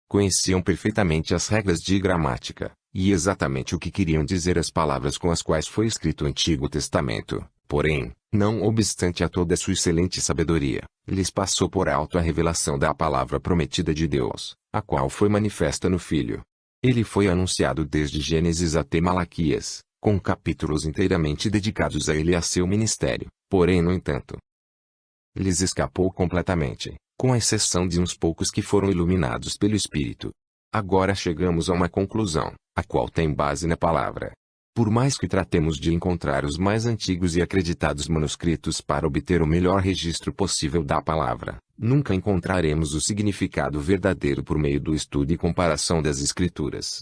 Conheciam perfeitamente as regras de gramática, e exatamente o que queriam dizer as palavras com as quais foi escrito o Antigo Testamento. Porém, não obstante a toda sua excelente sabedoria, lhes passou por alto a revelação da palavra prometida de Deus, a qual foi manifesta no Filho. Ele foi anunciado desde Gênesis até Malaquias, com capítulos inteiramente dedicados a ele e a seu ministério. Porém, no entanto, lhes escapou completamente, com exceção de uns poucos que foram iluminados pelo Espírito. Agora chegamos a uma conclusão, a qual tem base na palavra. Por mais que tratemos de encontrar os mais antigos e acreditados manuscritos para obter o melhor registro possível da palavra, nunca encontraremos o significado verdadeiro por meio do estudo e comparação das Escrituras.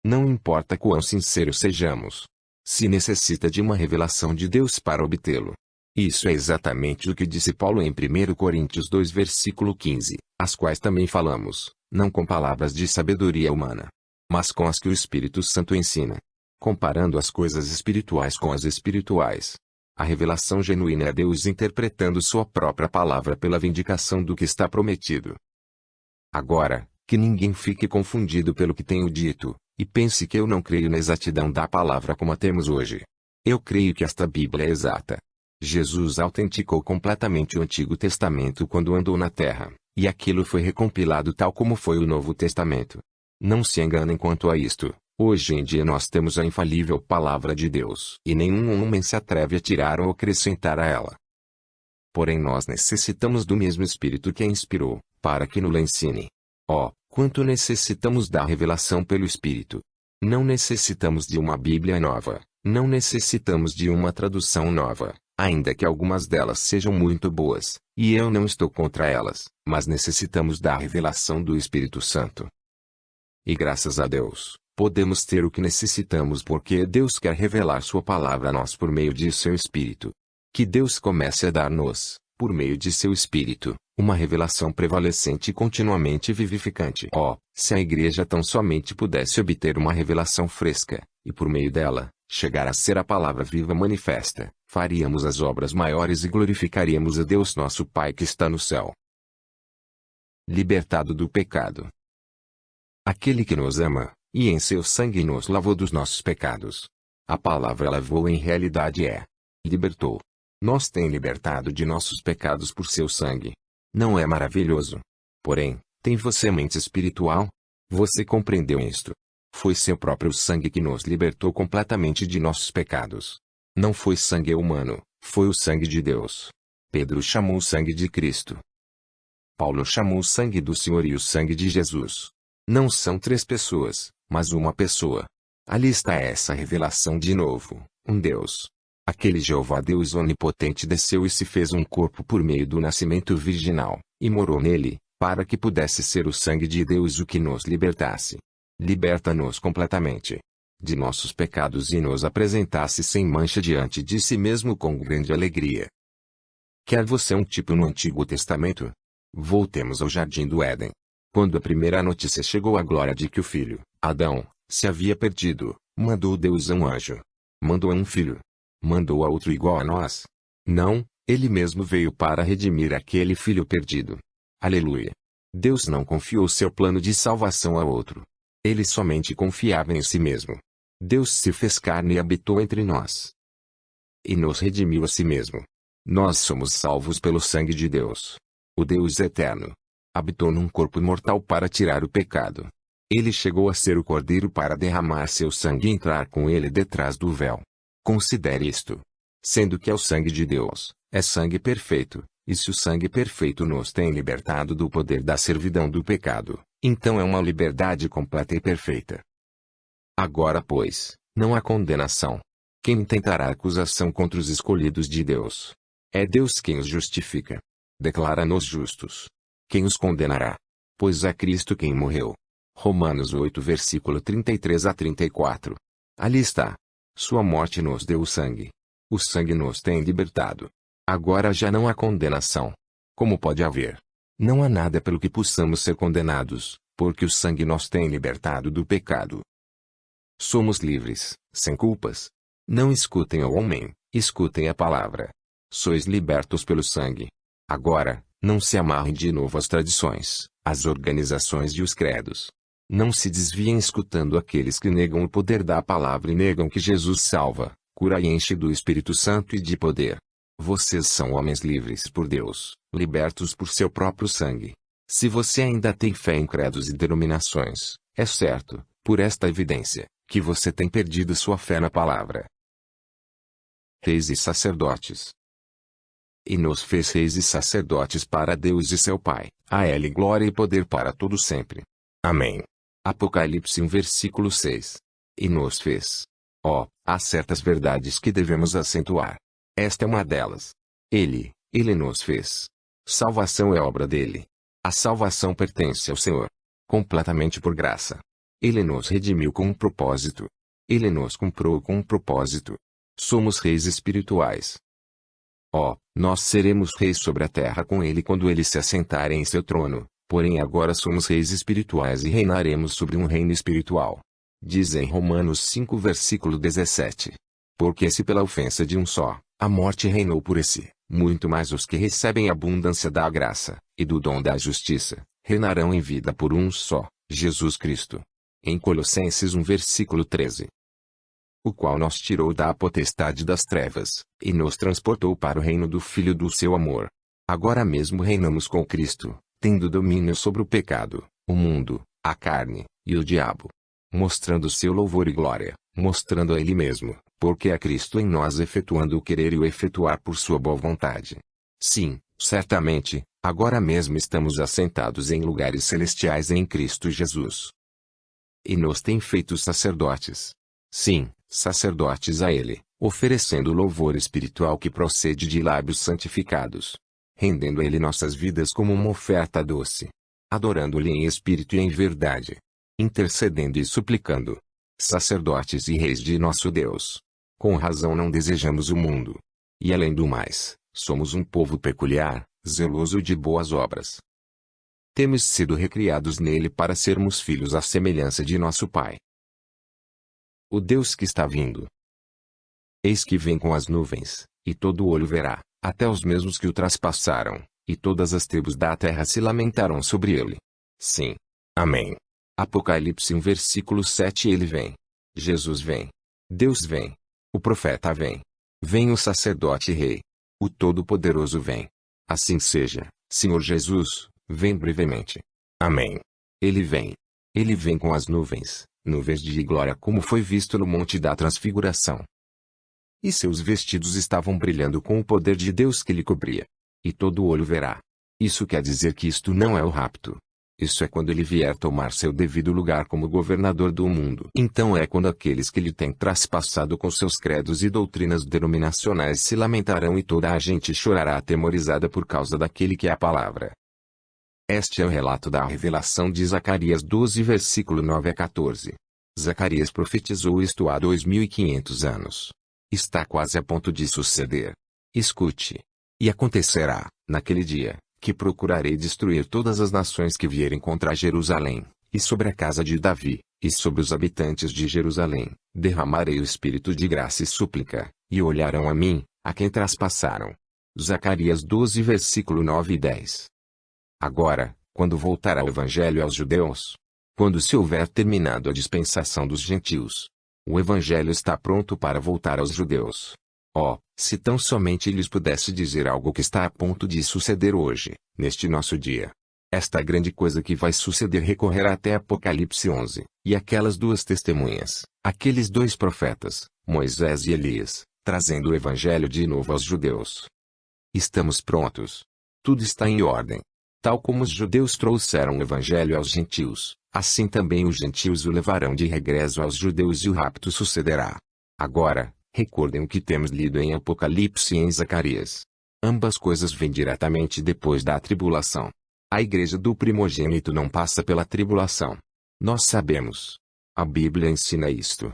Não importa quão sinceros sejamos, se necessita de uma revelação de Deus para obtê-lo. Isso é exatamente o que disse Paulo em 1 Coríntios 2 versículo 15, as quais também falamos, não com palavras de sabedoria humana, mas com as que o Espírito Santo ensina, comparando as coisas espirituais com as espirituais. A revelação genuína é Deus interpretando sua própria palavra pela vindicação do que está prometido. Agora, que ninguém fique confundido pelo que tenho dito, e pense que eu não creio na exatidão da palavra como a temos hoje. Eu creio que esta Bíblia é exata. Jesus autenticou completamente o Antigo Testamento quando andou na terra, e aquilo foi recompilado tal como foi o Novo Testamento. Não se enganem quanto a isto. Hoje em dia nós temos a infalível Palavra de Deus e nenhum homem se atreve a tirar ou acrescentar a ela. Porém nós necessitamos do mesmo Espírito que a inspirou, para que nos ensine. Oh, quanto necessitamos da revelação pelo Espírito! Não necessitamos de uma Bíblia nova, não necessitamos de uma tradução nova, ainda que algumas delas sejam muito boas, e eu não estou contra elas, mas necessitamos da revelação do Espírito Santo. E graças a Deus, podemos ter o que necessitamos porque Deus quer revelar sua palavra a nós por meio de seu Espírito. Que Deus comece a dar-nos, por meio de seu Espírito, uma revelação prevalecente e continuamente vivificante. Oh, se a Igreja tão somente pudesse obter uma revelação fresca, e por meio dela, chegar a ser a palavra viva manifesta, faríamos as obras maiores e glorificaríamos a Deus nosso Pai que está no céu. Libertado do pecado. Aquele que nos ama, e em seu sangue nos lavou dos nossos pecados. A palavra lavou em realidade é libertou. Nos tem libertado de nossos pecados por seu sangue. Não é maravilhoso? Porém, tem você mente espiritual? Você compreendeu isto? Foi seu próprio sangue que nos libertou completamente de nossos pecados. Não foi sangue humano, foi o sangue de Deus. Pedro chamou o sangue de Cristo. Paulo chamou o sangue do Senhor e o sangue de Jesus. Não são três pessoas, mas uma pessoa. Ali está essa revelação de novo, um Deus. Aquele Jeová Deus onipotente desceu e se fez um corpo por meio do nascimento virginal, e morou nele, para que pudesse ser o sangue de Deus o que nos libertasse. Liberta-nos completamente de nossos pecados e nos apresentasse sem mancha diante de si mesmo com grande alegria. Quer você um tipo no Antigo Testamento? Voltemos ao Jardim do Éden. Quando a primeira notícia chegou à glória de que o filho, Adão, se havia perdido, mandou Deus a um anjo. Mandou a um filho. Mandou a outro igual a nós? Não, ele mesmo veio para redimir aquele filho perdido. Aleluia! Deus não confiou seu plano de salvação a outro. Ele somente confiava em si mesmo. Deus se fez carne e habitou entre nós. E nos redimiu a si mesmo. Nós somos salvos pelo sangue de Deus. O Deus eterno habitou num corpo mortal para tirar o pecado. Ele chegou a ser o cordeiro para derramar seu sangue e entrar com ele detrás do véu. Considere isto. Sendo que é o sangue de Deus, é sangue perfeito, e se o sangue perfeito nos tem libertado do poder da servidão do pecado, então é uma liberdade completa e perfeita. Agora pois, não há condenação. Quem intentará acusação contra os escolhidos de Deus? É Deus quem os justifica. Declara-nos justos. Quem os condenará? Pois é Cristo quem morreu. Romanos 8 versículo 33 a 34. Ali está. Sua morte nos deu o sangue. O sangue nos tem libertado. Agora já não há condenação. Como pode haver? Não há nada pelo que possamos ser condenados, porque o sangue nos tem libertado do pecado. Somos livres, sem culpas. Não escutem ao homem, escutem a palavra. Sois libertos pelo sangue. Agora, Não se amarrem de novo às tradições, às organizações e os credos. Não se desviem escutando aqueles que negam o poder da palavra e negam que Jesus salva, cura e enche do Espírito Santo e de poder. Vocês são homens livres por Deus, libertos por seu próprio sangue. Se você ainda tem fé em credos e denominações, é certo, por esta evidência, que você tem perdido sua fé na palavra. Reis e sacerdotes. E nos fez reis e sacerdotes para Deus e seu Pai, a Ele glória e poder para todo sempre. Amém. Apocalipse 1 versículo 6. E nos fez. Há certas verdades que devemos acentuar. Esta é uma delas. Ele nos fez. Salvação é obra dele. A salvação pertence ao Senhor. Completamente por graça. Ele nos redimiu com um propósito. Ele nos comprou com um propósito. Somos reis espirituais. Nós seremos reis sobre a terra com ele quando ele se assentar em seu trono, porém agora somos reis espirituais e reinaremos sobre um reino espiritual. Diz em Romanos 5 versículo 17. Porque se pela ofensa de um só, a morte reinou por esse, muito mais os que recebem a abundância da graça, e do dom da justiça, reinarão em vida por um só, Jesus Cristo. Em Colossenses 1 versículo 13. O qual nos tirou da potestade das trevas, e nos transportou para o reino do Filho do seu amor. Agora mesmo reinamos com Cristo, tendo domínio sobre o pecado, o mundo, a carne, e o diabo. Mostrando seu louvor e glória, mostrando a Ele mesmo, porque é Cristo em nós efetuando o querer e o efetuar por sua boa vontade. Sim, certamente, agora mesmo estamos assentados em lugares celestiais em Cristo Jesus. E nos tem feito sacerdotes. Sim, sacerdotes a Ele, oferecendo o louvor espiritual que procede de lábios santificados. Rendendo a Ele nossas vidas como uma oferta doce. Adorando-lhe em espírito e em verdade. Intercedendo e suplicando. Sacerdotes e reis de nosso Deus. Com razão não desejamos o mundo. E além do mais, somos um povo peculiar, zeloso de boas obras. Temos sido recriados nele para sermos filhos à semelhança de nosso Pai. O Deus que está vindo. Eis que vem com as nuvens, e todo olho verá, até os mesmos que o traspassaram, e todas as tribos da terra se lamentarão sobre ele. Sim. Amém. Apocalipse 1 versículo 7. Ele vem. Jesus vem. Deus vem. O profeta vem. Vem o sacerdote e rei. O Todo-Poderoso vem. Assim seja, Senhor Jesus, vem brevemente. Amém. Ele vem. Ele vem com as nuvens, nuvens de glória como foi visto no monte da transfiguração. E seus vestidos estavam brilhando com o poder de Deus que lhe cobria. E todo olho verá. Isso quer dizer que isto não é o rapto. Isso é quando ele vier tomar seu devido lugar como governador do mundo. Então é quando aqueles que lhe têm traspassado com seus credos e doutrinas denominacionais se lamentarão e toda a gente chorará atemorizada por causa daquele que é a palavra. Este é o relato da revelação de Zacarias 12 versículo 9 a 14. Zacarias profetizou isto há 2500 anos. Está quase a ponto de suceder. Escute. E acontecerá, naquele dia, que procurarei destruir todas as nações que vierem contra Jerusalém, e sobre a casa de Davi, e sobre os habitantes de Jerusalém, derramarei o espírito de graça e súplica, e olharão a mim, a quem traspassaram. Zacarias 12 versículo 9 e 10. Agora, quando voltará o evangelho aos judeus? Quando se houver terminado a dispensação dos gentios. O evangelho está pronto para voltar aos judeus. Se tão somente lhes pudesse dizer algo que está a ponto de suceder hoje, neste nosso dia. Esta grande coisa que vai suceder recorrerá até Apocalipse 11, e aquelas duas testemunhas, aqueles dois profetas, Moisés e Elias, trazendo o evangelho de novo aos judeus. Estamos prontos. Tudo está em ordem. Tal como os judeus trouxeram o evangelho aos gentios, assim também os gentios o levarão de regresso aos judeus e o rapto sucederá. Agora, recordem o que temos lido em Apocalipse e em Zacarias. Ambas coisas vêm diretamente depois da tribulação. A igreja do primogênito não passa pela tribulação. Nós sabemos. A Bíblia ensina isto.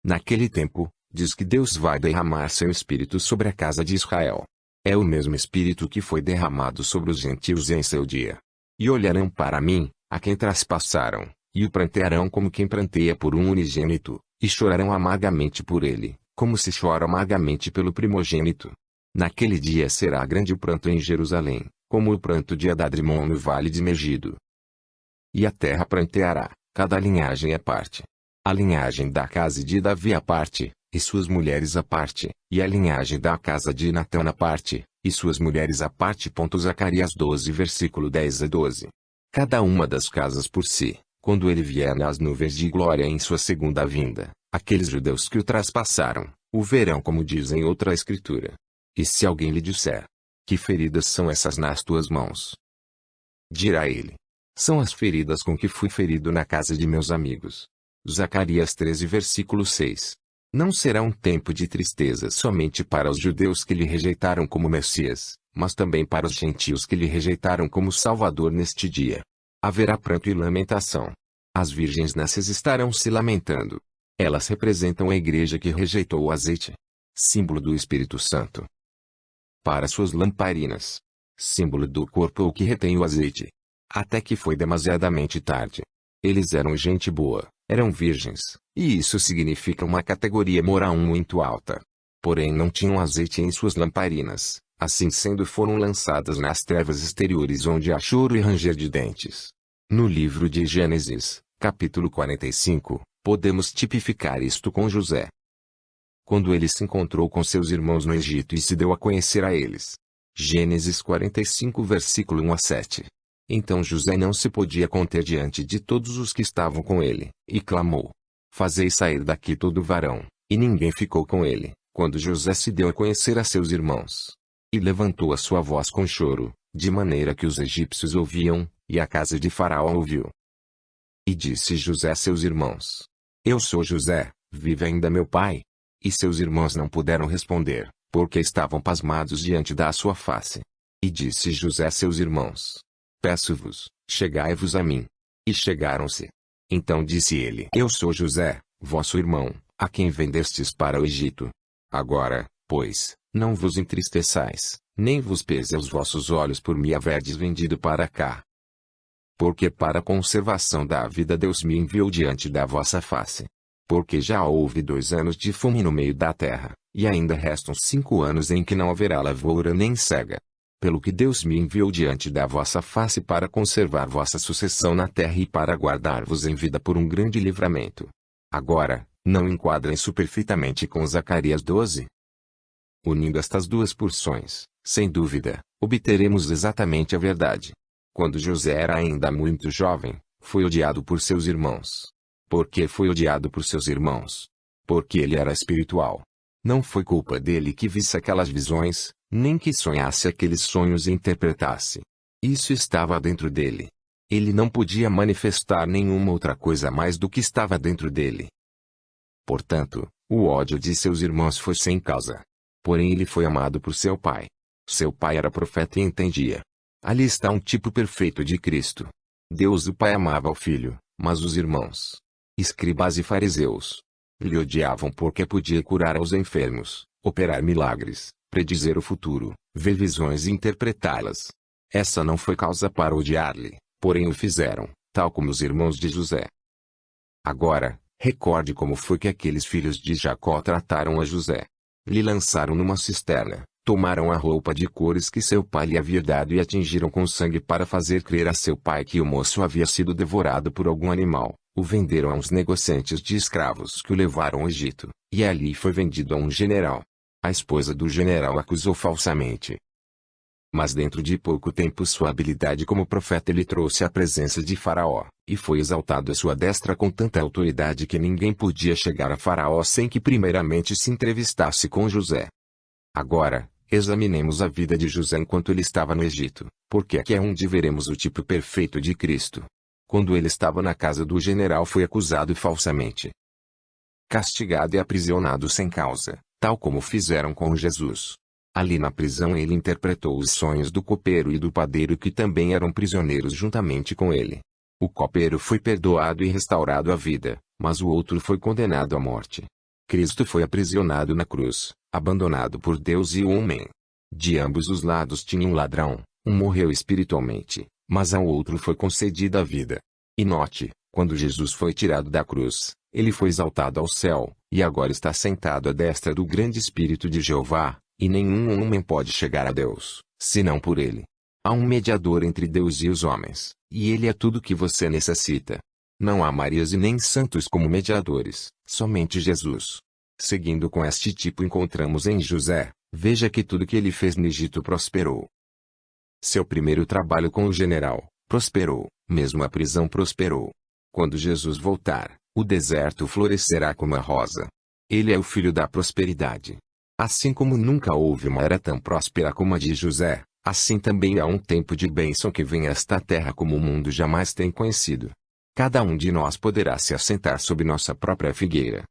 Naquele tempo, diz que Deus vai derramar seu Espírito sobre a casa de Israel. É o mesmo Espírito que foi derramado sobre os gentios em seu dia. E olharão para mim, a quem traspassaram, e o prantearão como quem pranteia por um unigênito, e chorarão amargamente por ele, como se chora amargamente pelo primogênito. Naquele dia será grande o pranto em Jerusalém, como o pranto de Adadrimon no vale de Megido. E a terra pranteará, cada linhagem à parte. A linhagem da casa de Davi à parte, e suas mulheres à parte, e a linhagem da casa de Natã à parte, e suas mulheres à parte. Zacarias 12 versículo 10 a 12. Cada uma das casas por si, quando ele vier nas nuvens de glória em sua segunda vinda, aqueles judeus que o traspassaram, o verão como diz em outra escritura. E se alguém lhe disser: que feridas são essas nas tuas mãos? Dirá ele: são as feridas com que fui ferido na casa de meus amigos. Zacarias 13 versículo 6. Não será um tempo de tristeza somente para os judeus que lhe rejeitaram como Messias, mas também para os gentios que lhe rejeitaram como Salvador neste dia. Haverá pranto e lamentação. As virgens nécias estarão se lamentando. Elas representam a igreja que rejeitou o azeite, símbolo do Espírito Santo. Para suas lamparinas, símbolo do corpo ou que retém o azeite. Até que foi demasiadamente tarde. Eles eram gente boa, eram virgens, e isso significa uma categoria moral muito alta. Porém não tinham azeite em suas lamparinas, assim sendo foram lançadas nas trevas exteriores onde há choro e ranger de dentes. No livro de Gênesis, capítulo 45, podemos tipificar isto com José. Quando ele se encontrou com seus irmãos no Egito e se deu a conhecer a eles. Gênesis 45 versículo 1 a 7. Então José não se podia conter diante de todos os que estavam com ele, e clamou: fazei sair daqui todo varão, e ninguém ficou com ele, quando José se deu a conhecer a seus irmãos. E levantou a sua voz com choro, de maneira que os egípcios ouviam, e a casa de Faraó ouviu. E disse José a seus irmãos: eu sou José, vive ainda meu pai? E seus irmãos não puderam responder, porque estavam pasmados diante da sua face. E disse José a seus irmãos: peço-vos, chegai-vos a mim. E chegaram-se. Então disse ele: eu sou José, vosso irmão, a quem vendestes para o Egito. Agora, pois, não vos entristeçais, nem vos pese aos vossos olhos por me haverdes vendido para cá. Porque para a conservação da vida Deus me enviou diante da vossa face. Porque já houve 2 anos de fome no meio da terra, e ainda restam 5 anos em que não haverá lavoura nem cega. Pelo que Deus me enviou diante da vossa face para conservar vossa sucessão na terra e para guardar-vos em vida por um grande livramento. Agora, não enquadra isso perfeitamente com Zacarias 12? Unindo estas duas porções, sem dúvida, obteremos exatamente a verdade. Quando José era ainda muito jovem, foi odiado por seus irmãos. Por que foi odiado por seus irmãos? Porque ele era espiritual. Não foi culpa dele que visse aquelas visões, nem que sonhasse aqueles sonhos e interpretasse. Isso estava dentro dele. Ele não podia manifestar nenhuma outra coisa mais do que estava dentro dele. Portanto, o ódio de seus irmãos foi sem causa. Porém ele foi amado por seu pai. Seu pai era profeta e entendia. Ali está um tipo perfeito de Cristo. Deus o Pai amava o Filho, mas os irmãos, escribas e fariseus, lhe odiavam porque podia curar aos enfermos, operar milagres, predizer o futuro, ver visões e interpretá-las. Essa não foi causa para odiar-lhe, porém o fizeram, tal como os irmãos de José. Agora, recorde como foi que aqueles filhos de Jacó trataram a José. Lhe lançaram numa cisterna, tomaram a roupa de cores que seu pai lhe havia dado e atingiram com sangue para fazer crer a seu pai que o moço havia sido devorado por algum animal. O venderam a uns negociantes de escravos que o levaram ao Egito, e ali foi vendido a um general. A esposa do general acusou falsamente. Mas dentro de pouco tempo sua habilidade como profeta lhe trouxe à presença de Faraó, e foi exaltado à sua destra com tanta autoridade que ninguém podia chegar a Faraó sem que primeiramente se entrevistasse com José. Agora, examinemos a vida de José enquanto ele estava no Egito, porque aqui é onde veremos o tipo perfeito de Cristo. Quando ele estava na casa do general foi acusado falsamente, castigado e aprisionado sem causa, tal como fizeram com Jesus. Ali na prisão ele interpretou os sonhos do copeiro e do padeiro que também eram prisioneiros juntamente com ele. O copeiro foi perdoado e restaurado à vida, mas o outro foi condenado à morte. Cristo foi aprisionado na cruz, abandonado por Deus e o homem. De ambos os lados tinha um ladrão, um morreu espiritualmente, mas ao outro foi concedida a vida. E note, quando Jesus foi tirado da cruz, ele foi exaltado ao céu, e agora está sentado à destra do grande Espírito de Jeová, e nenhum homem pode chegar a Deus, senão por ele. Há um mediador entre Deus e os homens, e ele é tudo o que você necessita. Não há Marias e nem santos como mediadores, somente Jesus. Seguindo com este tipo encontramos em José, veja que tudo que ele fez no Egito prosperou. Seu primeiro trabalho com o general, prosperou, mesmo a prisão prosperou. Quando Jesus voltar, o deserto florescerá como a rosa. Ele é o filho da prosperidade. Assim como nunca houve uma era tão próspera como a de José, assim também há um tempo de bênção que vem a esta terra como o mundo jamais tem conhecido. Cada um de nós poderá se assentar sob nossa própria figueira,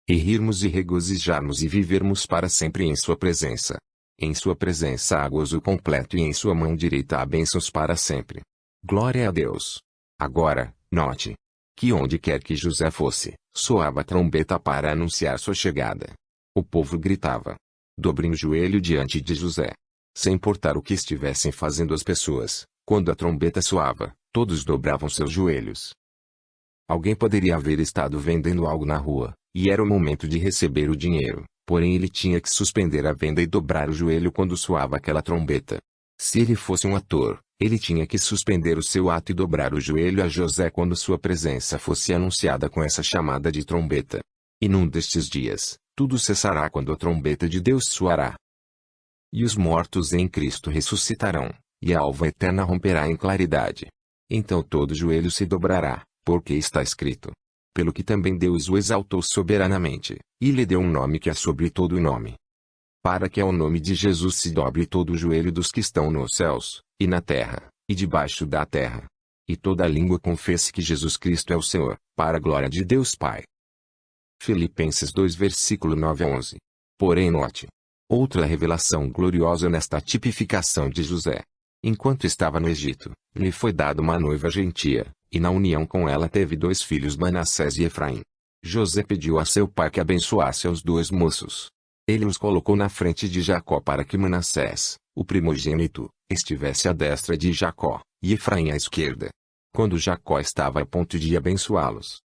e rirmos e regozijarmos e vivermos para sempre em sua presença. Em sua presença há gozo completo e em sua mão direita há bênçãos para sempre. Glória a Deus. Agora, note que onde quer que José fosse, soava a trombeta para anunciar sua chegada. O povo gritava: dobrem o joelho diante de José. Sem importar o que estivessem fazendo as pessoas, quando a trombeta soava, todos dobravam seus joelhos. Alguém poderia haver estado vendendo algo na rua, e era o momento de receber o dinheiro, porém ele tinha que suspender a venda e dobrar o joelho quando soava aquela trombeta. Se ele fosse um ator, ele tinha que suspender o seu ato e dobrar o joelho a José quando sua presença fosse anunciada com essa chamada de trombeta. E num destes dias, tudo cessará quando a trombeta de Deus soará. E os mortos em Cristo ressuscitarão, e a alva eterna romperá em claridade. Então todo joelho se dobrará, porque está escrito: pelo que também Deus o exaltou soberanamente, e lhe deu um nome que é sobre todo o nome. Para que ao nome de Jesus se dobre todo o joelho dos que estão nos céus, e na terra, e debaixo da terra. E toda língua confesse que Jesus Cristo é o Senhor, para a glória de Deus Pai. Filipenses 2 versículo 9 a 11. Porém note outra revelação gloriosa nesta tipificação de José. Enquanto estava no Egito, lhe foi dada uma noiva gentia, e na união com ela teve 2 filhos, Manassés e Efraim. José pediu a seu pai que abençoasse os 2 moços. Ele os colocou na frente de Jacó para que Manassés, o primogênito, estivesse à destra de Jacó, e Efraim à esquerda. Quando Jacó estava a ponto de abençoá-los,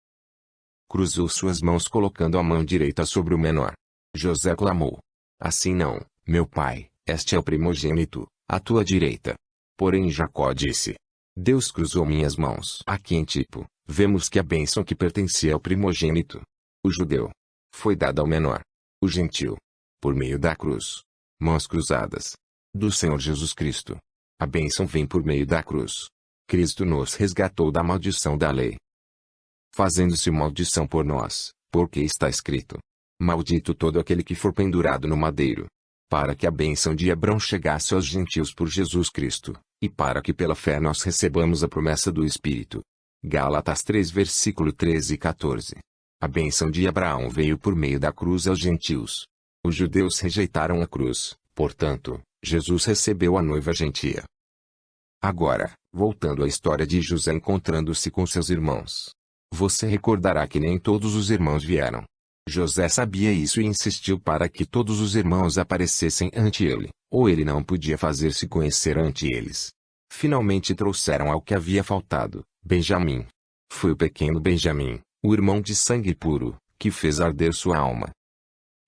cruzou suas mãos colocando a mão direita sobre o menor. José clamou: assim não, meu pai, este é o primogênito, à tua direita. Porém Jacó disse: Deus cruzou minhas mãos. Aqui em tipo, vemos que a bênção que pertencia ao primogênito, o judeu, foi dada ao menor, o gentil, por meio da cruz. Mãos cruzadas. Do Senhor Jesus Cristo. A bênção vem por meio da cruz. Cristo nos resgatou da maldição da lei, fazendo-se maldição por nós, porque está escrito: maldito todo aquele que for pendurado no madeiro. Para que a bênção de Abrão chegasse aos gentios por Jesus Cristo, e para que pela fé nós recebamos a promessa do Espírito. Gálatas 3 versículo 13 e 14. A bênção de Abraão veio por meio da cruz aos gentios. Os judeus rejeitaram a cruz, portanto, Jesus recebeu a noiva gentia. Agora, voltando à história de José encontrando-se com seus irmãos. Você recordará que nem todos os irmãos vieram. José sabia isso e insistiu para que todos os irmãos aparecessem ante ele, ou ele não podia fazer-se conhecer ante eles. Finalmente trouxeram ao que havia faltado, Benjamim. Foi o pequeno Benjamim, o irmão de sangue puro, que fez arder sua alma.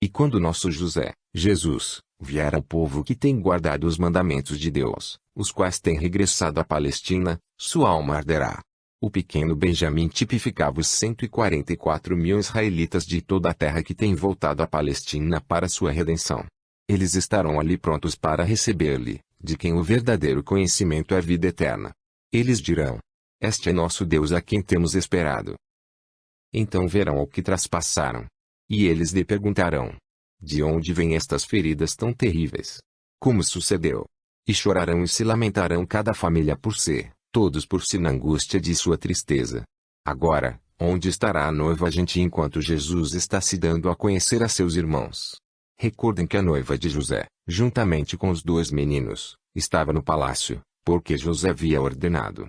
E quando nosso José, Jesus, vier ao povo que tem guardado os mandamentos de Deus, os quais têm regressado à Palestina, sua alma arderá. O pequeno Benjamim tipificava os 144 mil israelitas de toda a terra que têm voltado à Palestina para sua redenção. Eles estarão ali prontos para receber-lhe, de quem o verdadeiro conhecimento é vida eterna. Eles dirão: este é nosso Deus a quem temos esperado. Então verão o que traspassaram. E eles lhe perguntarão: de onde vêm estas feridas tão terríveis? Como sucedeu? E chorarão e se lamentarão cada família por si, todos por si na angústia de sua tristeza. Agora, onde estará a noiva gentia enquanto Jesus está se dando a conhecer a seus irmãos? Recordem que a noiva de José, juntamente com os 2 meninos, estava no palácio, porque José havia ordenado: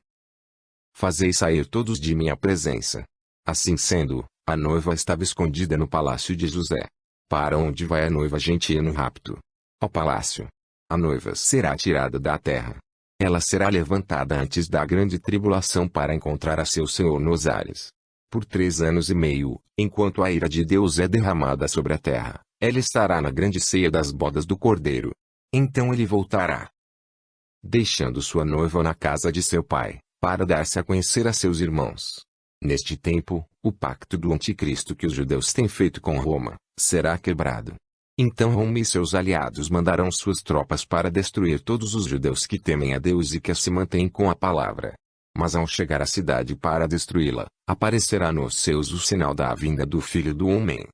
fazei sair todos de minha presença. Assim sendo, a noiva estava escondida no palácio de José. Para onde vai a noiva gentia no rapto? Ao palácio. A noiva será tirada da terra. Ela será levantada antes da grande tribulação para encontrar a seu Senhor nos ares. Por 3 anos e meio, enquanto a ira de Deus é derramada sobre a terra, ela estará na grande ceia das bodas do Cordeiro. Então ele voltará. deixando sua noiva na casa de seu pai, para dar-se a conhecer a seus irmãos. Neste tempo, o pacto do anticristo que os judeus têm feito com Roma, será quebrado. Então Roma e seus aliados mandarão suas tropas para destruir todos os judeus que temem a Deus e que se mantêm com a palavra. Mas ao chegar à cidade para destruí-la, aparecerá nos seus o sinal da vinda do Filho do Homem,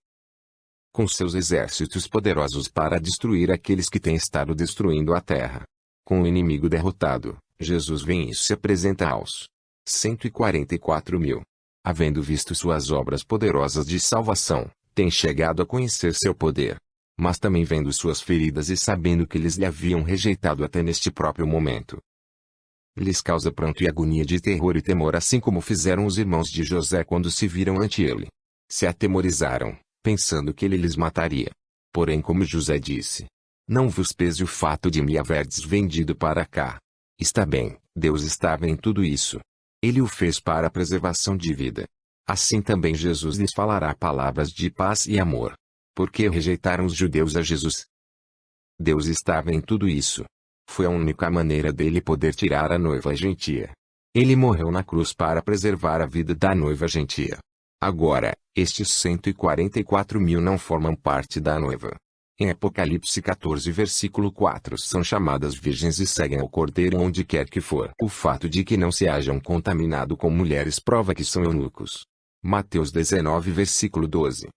com seus exércitos poderosos para destruir aqueles que têm estado destruindo a terra. Com o inimigo derrotado, Jesus vem e se apresenta aos 144.000. Havendo visto suas obras poderosas de salvação, tem chegado a conhecer seu poder. Mas também vendo suas feridas e sabendo que eles lhe haviam rejeitado até neste próprio momento, lhes causa pranto e agonia de terror e temor, assim como fizeram os irmãos de José quando se viram ante ele. Se atemorizaram, pensando que ele lhes mataria. Porém, como José disse: não vos pese o fato de me haverdes vendido para cá. Está bem, Deus estava em tudo isso. Ele o fez para a preservação de vida. Assim também Jesus lhes falará palavras de paz e amor. Porque rejeitaram os judeus a Jesus? Deus estava em tudo isso. Foi a única maneira dele poder tirar a noiva gentia. Ele morreu na cruz para preservar a vida da noiva gentia. Agora, estes 144.000 não formam parte da noiva. Em Apocalipse 14 versículo 4 são chamadas virgens e seguem ao Cordeiro onde quer que for. O fato de que não se hajam contaminado com mulheres prova que são eunucos. Mateus 19 versículo 12.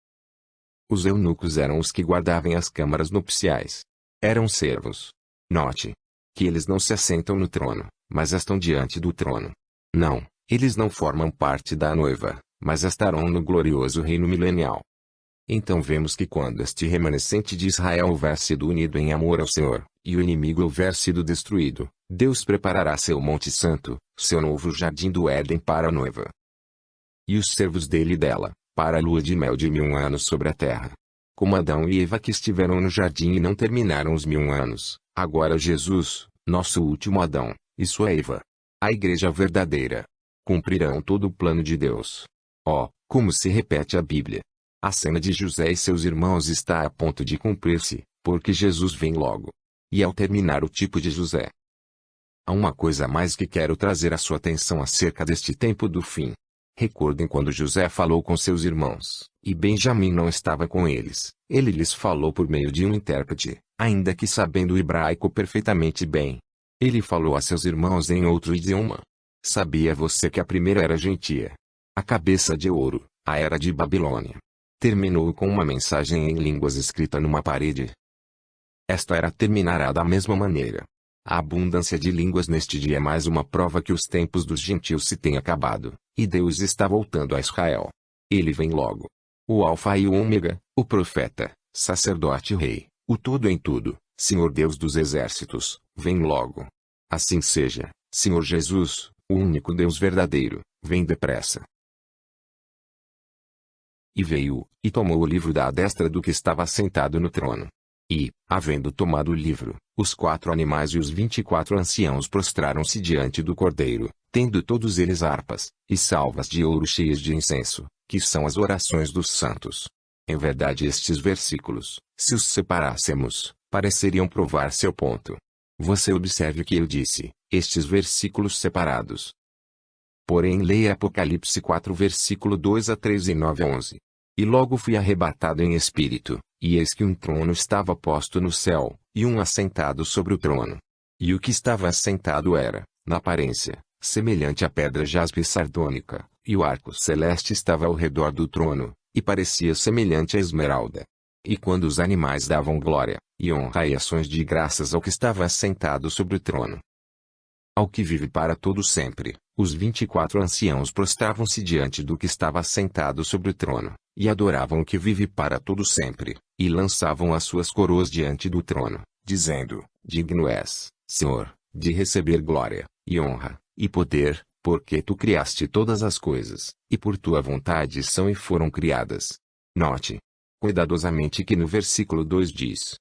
Os eunucos eram os que guardavam as câmaras nupciais. Eram servos. Note que eles não se assentam no trono, mas estão diante do trono. Não, eles não formam parte da noiva, mas estarão no glorioso reino milenial. Então vemos que quando este remanescente de Israel houver sido unido em amor ao Senhor, e o inimigo houver sido destruído, Deus preparará seu monte santo, seu novo jardim do Éden para a noiva. E os servos dele e dela, para a lua de mel de 1000 anos sobre a terra. Como Adão e Eva que estiveram no jardim e não terminaram os 1000 anos, agora Jesus, nosso último Adão, e sua Eva, a igreja verdadeira, cumprirão todo o plano de Deus. Oh, como se repete a Bíblia! A cena de José e seus irmãos está a ponto de cumprir-se, porque Jesus vem logo. E ao terminar o tipo de José, há uma coisa a mais que quero trazer a sua atenção acerca deste tempo do fim. Recordem quando José falou com seus irmãos, e Benjamim não estava com eles. Ele lhes falou por meio de um intérprete, ainda que sabendo o hebraico perfeitamente bem. Ele falou a seus irmãos em outro idioma. Sabia você que a primeira era gentia? A cabeça de ouro, a era de Babilônia. Terminou com uma mensagem em línguas escrita numa parede. Esta era terminará da mesma maneira. A abundância de línguas neste dia é mais uma prova que os tempos dos gentios se têm acabado, e Deus está voltando a Israel. Ele vem logo. O Alfa e o Ômega, o profeta, sacerdote e rei, o todo em tudo, Senhor Deus dos exércitos, vem logo. Assim seja, Senhor Jesus, o único Deus verdadeiro, vem depressa. E veio, e tomou o livro da destra do que estava sentado no trono. E, havendo tomado o livro, os 4 animais e os 24 anciãos prostraram-se diante do Cordeiro, tendo todos eles harpas, e salvas de ouro cheias de incenso, que são as orações dos santos. Em verdade estes versículos, se os separássemos, pareceriam provar seu ponto. Você observe que eu disse, estes versículos separados. Porém leia Apocalipse 4 versículo 2 a 3 e 9 a 11. E logo fui arrebatado em espírito, e eis que um trono estava posto no céu, e um assentado sobre o trono. E o que estava assentado era, na aparência, semelhante à pedra jaspe sardônica, e o arco celeste estava ao redor do trono, e parecia semelhante à esmeralda. E quando os animais davam glória, e honra e ações de graças ao que estava assentado sobre o trono, ao que vive para todo sempre, os 24 anciãos prostravam-se diante do que estava assentado sobre o trono, e adoravam o que vive para todo sempre, e lançavam as suas coroas diante do trono, dizendo: digno és, Senhor, de receber glória, e honra, e poder, porque tu criaste todas as coisas, e por tua vontade são e foram criadas. Note cuidadosamente que no versículo 2 diz: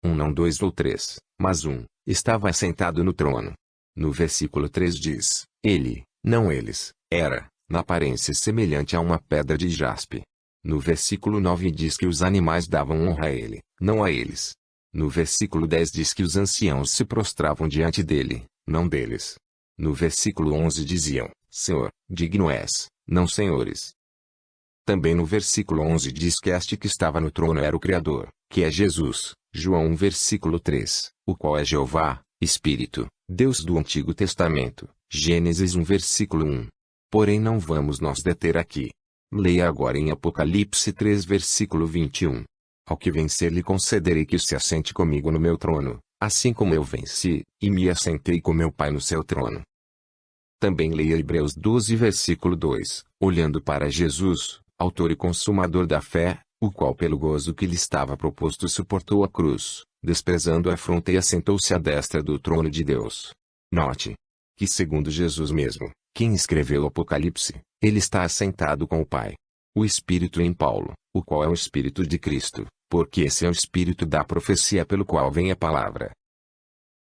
não 2 ou 3, mas estava assentado no trono. No versículo 3 diz: ele, não eles, era, na aparência semelhante a uma pedra de jaspe. No versículo 9 diz que os animais davam honra a ele, não a eles. No versículo 10 diz que os anciãos se prostravam diante dele, não deles. No versículo 11 diziam, Senhor, digno és, não senhores. Também no versículo 11 diz que este que estava no trono era o Criador, que é Jesus, João 1 versículo 3, o qual é Jeová, Espírito, Deus do Antigo Testamento, Gênesis 1 versículo 1. Porém não vamos nos deter aqui. Leia agora em Apocalipse 3 versículo 21. Ao que vencer lhe concederei que se assente comigo no meu trono, assim como eu venci, e me assentei com meu Pai no seu trono. Também leia Hebreus 12 versículo 2, olhando para Jesus, autor e consumador da fé, o qual pelo gozo que lhe estava proposto suportou a cruz, desprezando a afronta e assentou-se à destra do trono de Deus. Note que segundo Jesus mesmo, quem escreveu o Apocalipse, ele está assentado com o Pai. O Espírito em Paulo, o qual é o Espírito de Cristo, porque esse é o Espírito da profecia pelo qual vem a palavra.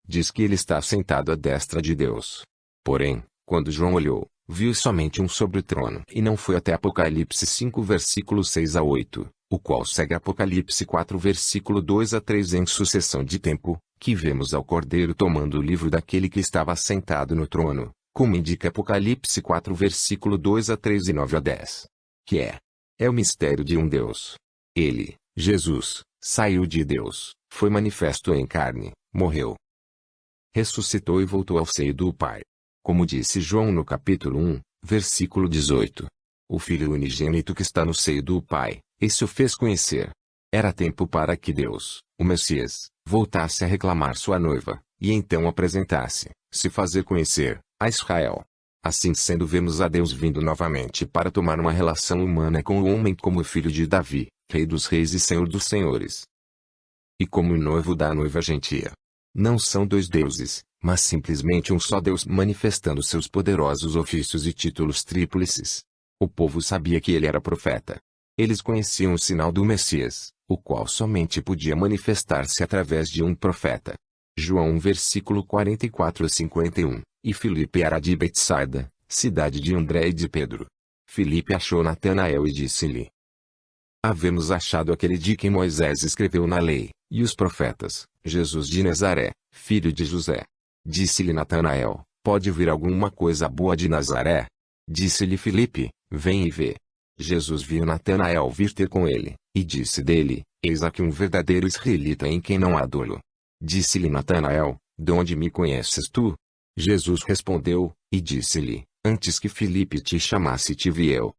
Diz que ele está assentado à destra de Deus. Porém, quando João olhou, viu somente um sobre o trono e não foi até Apocalipse 5 versículo 6 a 8, o qual segue Apocalipse 4 versículo 2 a 3 em sucessão de tempo, que vemos ao Cordeiro tomando o livro daquele que estava assentado no trono, como indica Apocalipse 4 versículo 2 a 3 e 9 a 10. Que é o mistério de um Deus. Ele, Jesus, saiu de Deus, foi manifesto em carne, morreu, ressuscitou e voltou ao seio do Pai. Como disse João no capítulo 1, versículo 18. O Filho unigênito que está no seio do Pai, esse o fez conhecer. Era tempo para que Deus, o Messias, voltasse a reclamar sua noiva, e então apresentasse, se fazer conhecer, a Israel. Assim sendo vemos a Deus vindo novamente para tomar uma relação humana com o homem como o filho de Davi, rei dos reis e senhor dos senhores. E como o noivo da noiva gentia. Não são dois deuses, mas simplesmente um só Deus manifestando seus poderosos ofícios e títulos tríplices. O povo sabia que ele era profeta. Eles conheciam o sinal do Messias, o qual somente podia manifestar-se através de um profeta. João 1 versículo 44 a 51. E Filipe era de Betsaida, cidade de André e de Pedro. Filipe achou Natanael e disse-lhe: Havemos achado aquele de quem Moisés escreveu na lei, e os profetas, Jesus de Nazaré, filho de José. Disse-lhe Natanael: Pode vir alguma coisa boa de Nazaré? Disse-lhe Filipe: Vem e vê. Jesus viu Natanael vir ter com ele, e disse dele: Eis aqui um verdadeiro israelita em quem não há dolo. Disse-lhe Natanael: De onde me conheces tu? Jesus respondeu, e disse-lhe: Antes que Filipe te chamasse te vi eu,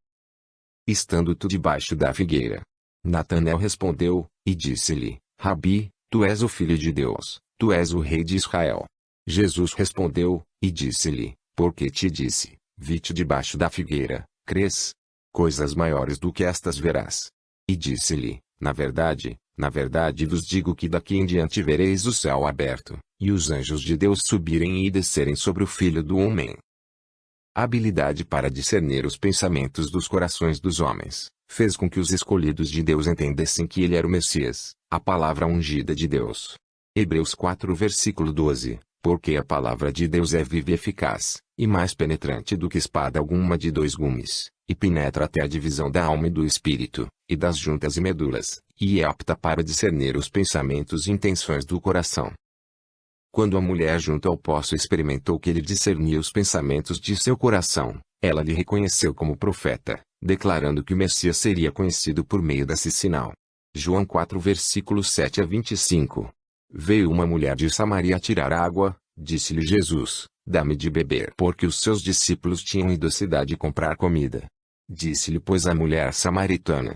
estando tu debaixo da figueira. Natanael respondeu, e disse-lhe: Rabi, tu és o Filho de Deus, tu és o Rei de Israel. Jesus respondeu, e disse-lhe: Porque te disse, vi-te debaixo da figueira, crês? Coisas maiores do que estas verás. E disse-lhe: na verdade vos digo que daqui em diante vereis o céu aberto, e os anjos de Deus subirem e descerem sobre o Filho do Homem. A habilidade para discernir os pensamentos dos corações dos homens, fez com que os escolhidos de Deus entendessem que ele era o Messias, a palavra ungida de Deus. Hebreus 4 versículo 12, porque a palavra de Deus é viva e eficaz, e mais penetrante do que espada alguma de dois gumes, e penetra até a divisão da alma e do espírito, e das juntas e medulas, e é apta para discernir os pensamentos e intenções do coração. Quando a mulher junto ao poço experimentou que ele discernia os pensamentos de seu coração, ela lhe reconheceu como profeta, declarando que o Messias seria conhecido por meio desse sinal. João 4 versículos 7 a 25. Veio uma mulher de Samaria tirar água, disse-lhe Jesus: Dá-me de beber, porque os seus discípulos tinham ido à cidade comprar comida. Disse-lhe pois a mulher samaritana: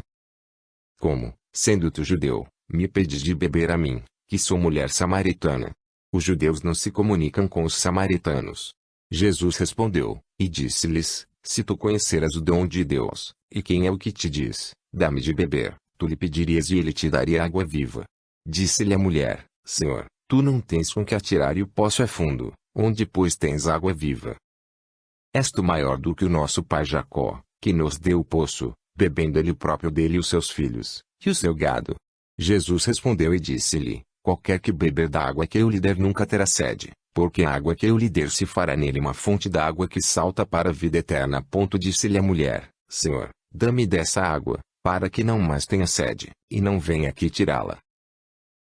Como, sendo tu judeu, me pedes de beber a mim, que sou mulher samaritana? Os judeus não se comunicam com os samaritanos. Jesus respondeu, e disse-lhes: Se tu conheceras o dom de Deus, e quem é o que te diz, dá-me de beber, tu lhe pedirias e ele te daria água viva. Disse-lhe a mulher: Senhor, tu não tens com que atirar e o poço é fundo, onde pois tens água viva? És tu maior do que o nosso pai Jacó, que nos deu o poço, bebendo ele próprio dele e os seus filhos, e o seu gado? Jesus respondeu e disse-lhe: Qualquer que beber da água que eu lhe der nunca terá sede, porque a água que eu lhe der se fará nele uma fonte da água que salta para a vida eterna. Disse-lhe a mulher: Senhor, dá-me dessa água, para que não mais tenha sede, e não venha aqui tirá-la.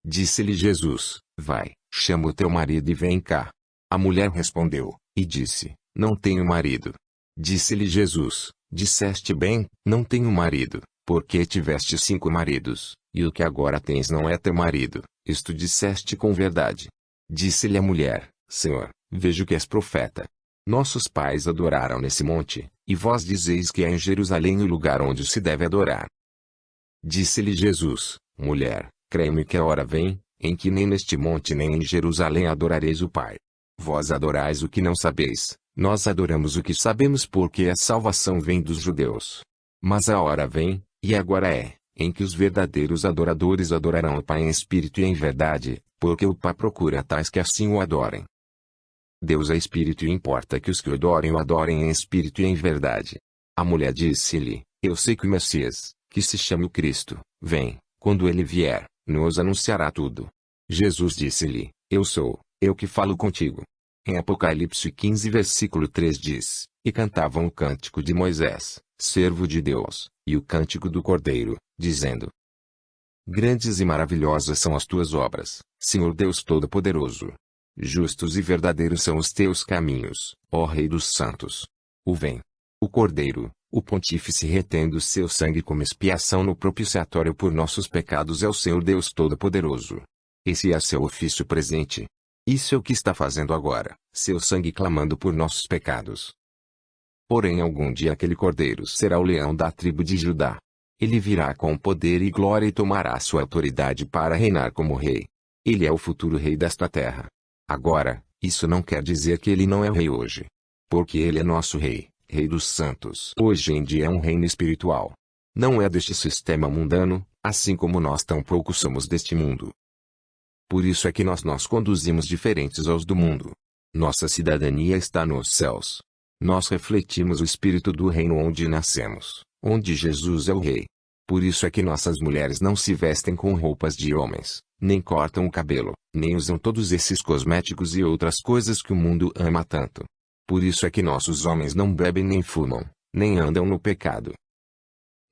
Disse-lhe Jesus: Vai, chama o teu marido e vem cá. A mulher respondeu, e disse: Não tenho marido. Disse-lhe Jesus: Disseste bem, não tenho marido, porque tiveste 5 maridos, e o que agora tens não é teu marido, isto disseste com verdade. Disse-lhe a mulher: Senhor, vejo que és profeta. Nossos pais adoraram nesse monte, e vós dizeis que é em Jerusalém o lugar onde se deve adorar. Disse-lhe Jesus: Mulher, crê-me que a hora vem, em que nem neste monte nem em Jerusalém adorareis o Pai. Vós adorais o que não sabeis, nós adoramos o que sabemos, porque a salvação vem dos judeus. Mas a hora vem, e agora é, em que os verdadeiros adoradores adorarão o Pai em espírito e em verdade, porque o Pai procura tais que assim o adorem. Deus é espírito e importa que os que o adorem em espírito e em verdade. A mulher disse-lhe: Eu sei que o Messias, que se chama o Cristo, vem. Quando ele vier, nos anunciará tudo. Jesus disse-lhe: Eu sou, eu que falo contigo. Em Apocalipse 15 versículo 3 diz: E cantavam o cântico de Moisés, servo de Deus, e o cântico do Cordeiro, dizendo: Grandes e maravilhosas são as tuas obras, Senhor Deus Todo-Poderoso. Justos e verdadeiros são os teus caminhos, ó Rei dos Santos. O Cordeiro, o Pontífice retendo seu sangue como expiação no propiciatório por nossos pecados é o Senhor Deus Todo-Poderoso. Esse é seu ofício presente. Isso é o que está fazendo agora, seu sangue clamando por nossos pecados. Porém algum dia aquele Cordeiro será o leão da tribo de Judá. Ele virá com poder e glória e tomará sua autoridade para reinar como rei. Ele é o futuro rei desta terra. Agora, isso não quer dizer que ele não é o rei hoje. Porque ele é nosso rei, Rei dos Santos. Hoje em dia é um reino espiritual. Não é deste sistema mundano, assim como nós tampouco somos deste mundo. Por isso é que nós conduzimos diferentes aos do mundo. Nossa cidadania está nos céus. Nós refletimos o espírito do reino onde nascemos, onde Jesus é o rei. Por isso é que nossas mulheres não se vestem com roupas de homens, nem cortam o cabelo, nem usam todos esses cosméticos e outras coisas que o mundo ama tanto. Por isso é que nossos homens não bebem nem fumam, nem andam no pecado.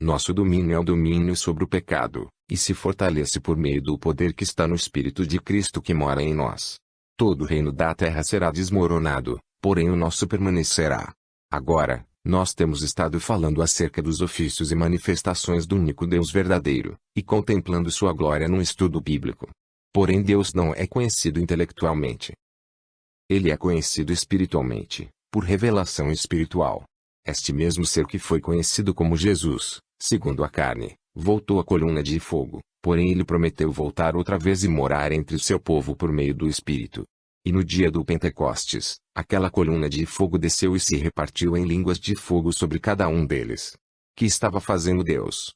Nosso domínio é o domínio sobre o pecado, e se fortalece por meio do poder que está no Espírito de Cristo que mora em nós. Todo o reino da terra será desmoronado, porém o nosso permanecerá. Agora, nós temos estado falando acerca dos ofícios e manifestações do único Deus verdadeiro, e contemplando sua glória num estudo bíblico. Porém Deus não é conhecido intelectualmente. Ele é conhecido espiritualmente, por revelação espiritual. Este mesmo ser que foi conhecido como Jesus, segundo a carne, voltou à coluna de fogo, porém ele prometeu voltar outra vez e morar entre o seu povo por meio do Espírito. E no dia do Pentecostes, aquela coluna de fogo desceu e se repartiu em línguas de fogo sobre cada um deles. Que estava fazendo Deus?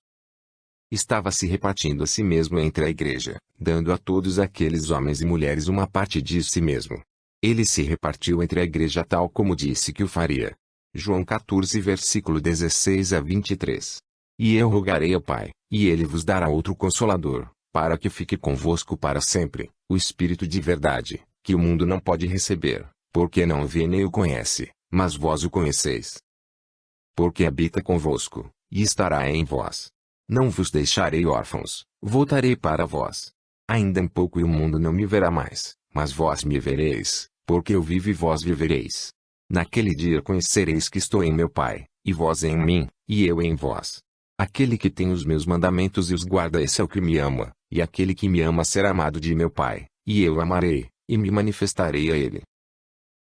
Estava se repartindo a si mesmo entre a igreja, dando a todos aqueles homens e mulheres uma parte de si mesmo. Ele se repartiu entre a igreja tal como disse que o faria. João 14 versículo 16 a 23. E eu rogarei ao Pai, e ele vos dará outro Consolador, para que fique convosco para sempre, o Espírito de verdade, que o mundo não pode receber, porque não o vê nem o conhece, mas vós o conheceis. Porque habita convosco, e estará em vós. Não vos deixarei órfãos, voltarei para vós. Ainda um pouco e o mundo não me verá mais, mas vós me vereis, porque eu vivo e vós vivereis. Naquele dia conhecereis que estou em meu Pai, e vós em mim, e eu em vós. Aquele que tem os meus mandamentos e os guarda, esse é o que me ama, e aquele que me ama será amado de meu Pai, e eu amarei, e me manifestarei a ele.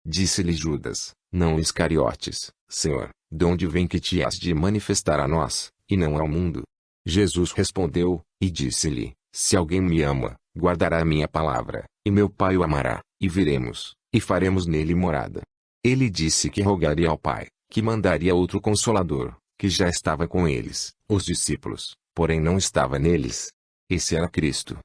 Disse-lhe Judas, não Iscariotes: Senhor, de onde vem que te has de manifestar a nós, e não ao mundo? Jesus respondeu, e disse-lhe: Se alguém me ama, guardará a minha palavra, e meu Pai o amará, e viremos, e faremos nele morada. Ele disse que rogaria ao Pai, que mandaria outro Consolador, que já estava com eles, os discípulos, porém não estava neles. Esse era Cristo.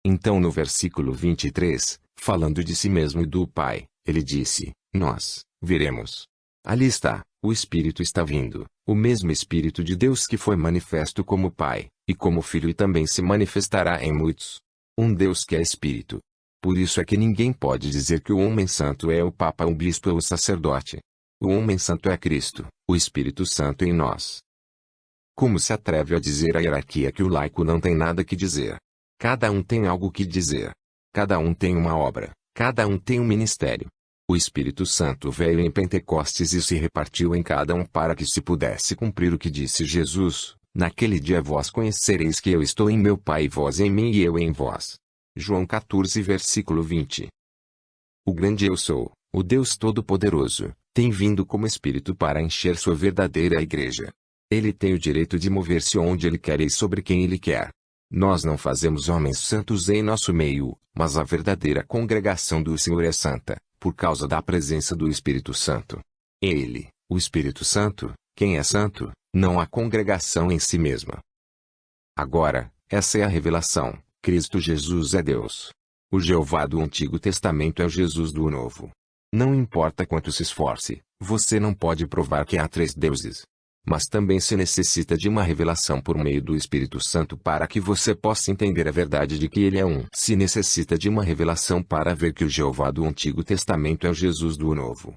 Então no versículo 23, falando de si mesmo e do Pai, ele disse: Nós viremos. Ali está, o Espírito está vindo, o mesmo Espírito de Deus que foi manifesto como Pai, e como Filho, e também se manifestará em muitos. Um Deus que é Espírito. Por isso é que ninguém pode dizer que o homem santo é o Papa, o Bispo ou o sacerdote. O homem santo é Cristo, o Espírito Santo em nós. Como se atreve a dizer a hierarquia que o laico não tem nada que dizer? Cada um tem algo que dizer. Cada um tem uma obra. Cada um tem um ministério. O Espírito Santo veio em Pentecostes e se repartiu em cada um para que se pudesse cumprir o que disse Jesus: naquele dia vós conhecereis que eu estou em meu Pai e vós em mim e eu em vós. João 14 versículo 20. O grande eu sou, o Deus Todo-Poderoso, tem vindo como Espírito para encher sua verdadeira igreja. Ele tem o direito de mover-se onde ele quer e sobre quem ele quer. Nós não fazemos homens santos em nosso meio, mas a verdadeira congregação do Senhor é santa, por causa da presença do Espírito Santo. Ele, o Espírito Santo, quem é santo, não há congregação em si mesma. Agora, essa é a revelação: Cristo Jesus é Deus. O Jeová do Antigo Testamento é o Jesus do Novo. Não importa quanto se esforce, você não pode provar que há três deuses. Mas também se necessita de uma revelação por meio do Espírito Santo para que você possa entender a verdade de que ele é um. Se necessita de uma revelação para ver que o Jeová do Antigo Testamento é o Jesus do Novo.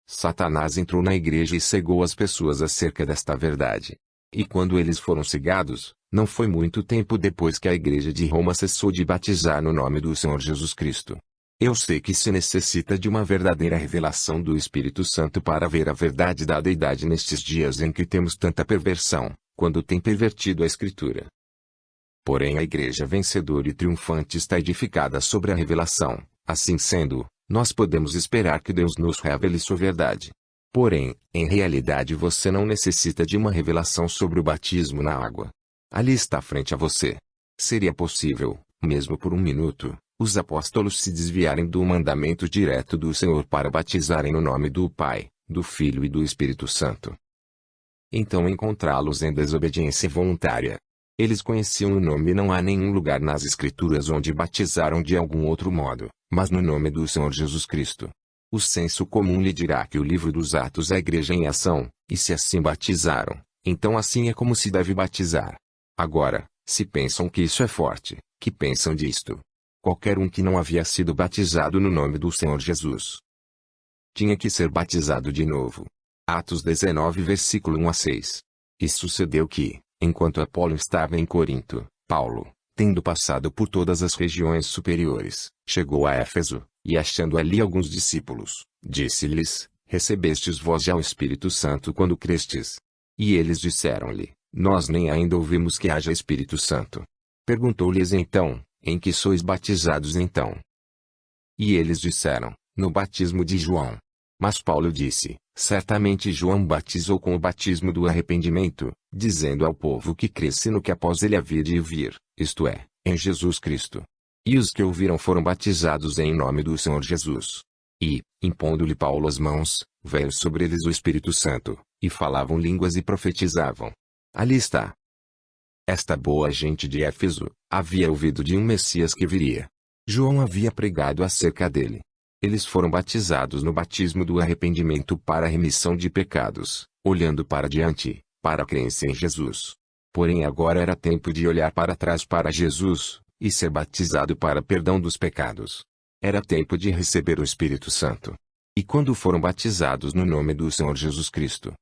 Satanás entrou na igreja e cegou as pessoas acerca desta verdade. E quando eles foram cegados, não foi muito tempo depois que a igreja de Roma cessou de batizar no nome do Senhor Jesus Cristo. Eu sei que se necessita de uma verdadeira revelação do Espírito Santo para ver a verdade da deidade nestes dias em que temos tanta perversão, quando tem pervertido a Escritura. Porém a igreja vencedora e triunfante está edificada sobre a revelação. Assim sendo, nós podemos esperar que Deus nos revele sua verdade. Porém, em realidade você não necessita de uma revelação sobre o batismo na água. Ali está frente a você. Seria possível, mesmo por um minuto, os apóstolos se desviarem do mandamento direto do Senhor para batizarem no nome do Pai, do Filho e do Espírito Santo. Então encontrá-los em desobediência voluntária. Eles conheciam o nome e não há nenhum lugar nas Escrituras onde batizaram de algum outro modo, mas no nome do Senhor Jesus Cristo. O senso comum lhe dirá que o livro dos Atos é a igreja em ação, e se assim batizaram, então assim é como se deve batizar. Agora, se pensam que isso é forte, que pensam disto? Qualquer um que não havia sido batizado no nome do Senhor Jesus tinha que ser batizado de novo. Atos 19 versículo 1 a 6. E sucedeu que, enquanto Apolo estava em Corinto, Paulo, tendo passado por todas as regiões superiores, chegou a Éfeso, e achando ali alguns discípulos, disse-lhes: recebestes vós já o Espírito Santo quando crestes? E eles disseram-lhe: nós nem ainda ouvimos que haja Espírito Santo. Perguntou-lhes então: em que sois batizados então? E eles disseram: no batismo de João. Mas Paulo disse: certamente João batizou com o batismo do arrependimento, dizendo ao povo que cresce no que após ele havia de vir, isto é, em Jesus Cristo. E os que ouviram foram batizados em nome do Senhor Jesus. E, impondo-lhe Paulo as mãos, veio sobre eles o Espírito Santo, e falavam línguas e profetizavam. Ali está. Esta boa gente de Éfeso havia ouvido de um Messias que viria. João havia pregado acerca dele. Eles foram batizados no batismo do arrependimento para a remissão de pecados, olhando para diante, para a crença em Jesus. Porém agora era tempo de olhar para trás para Jesus, e ser batizado para perdão dos pecados. Era tempo de receber o Espírito Santo. E quando foram batizados no nome do Senhor Jesus Cristo,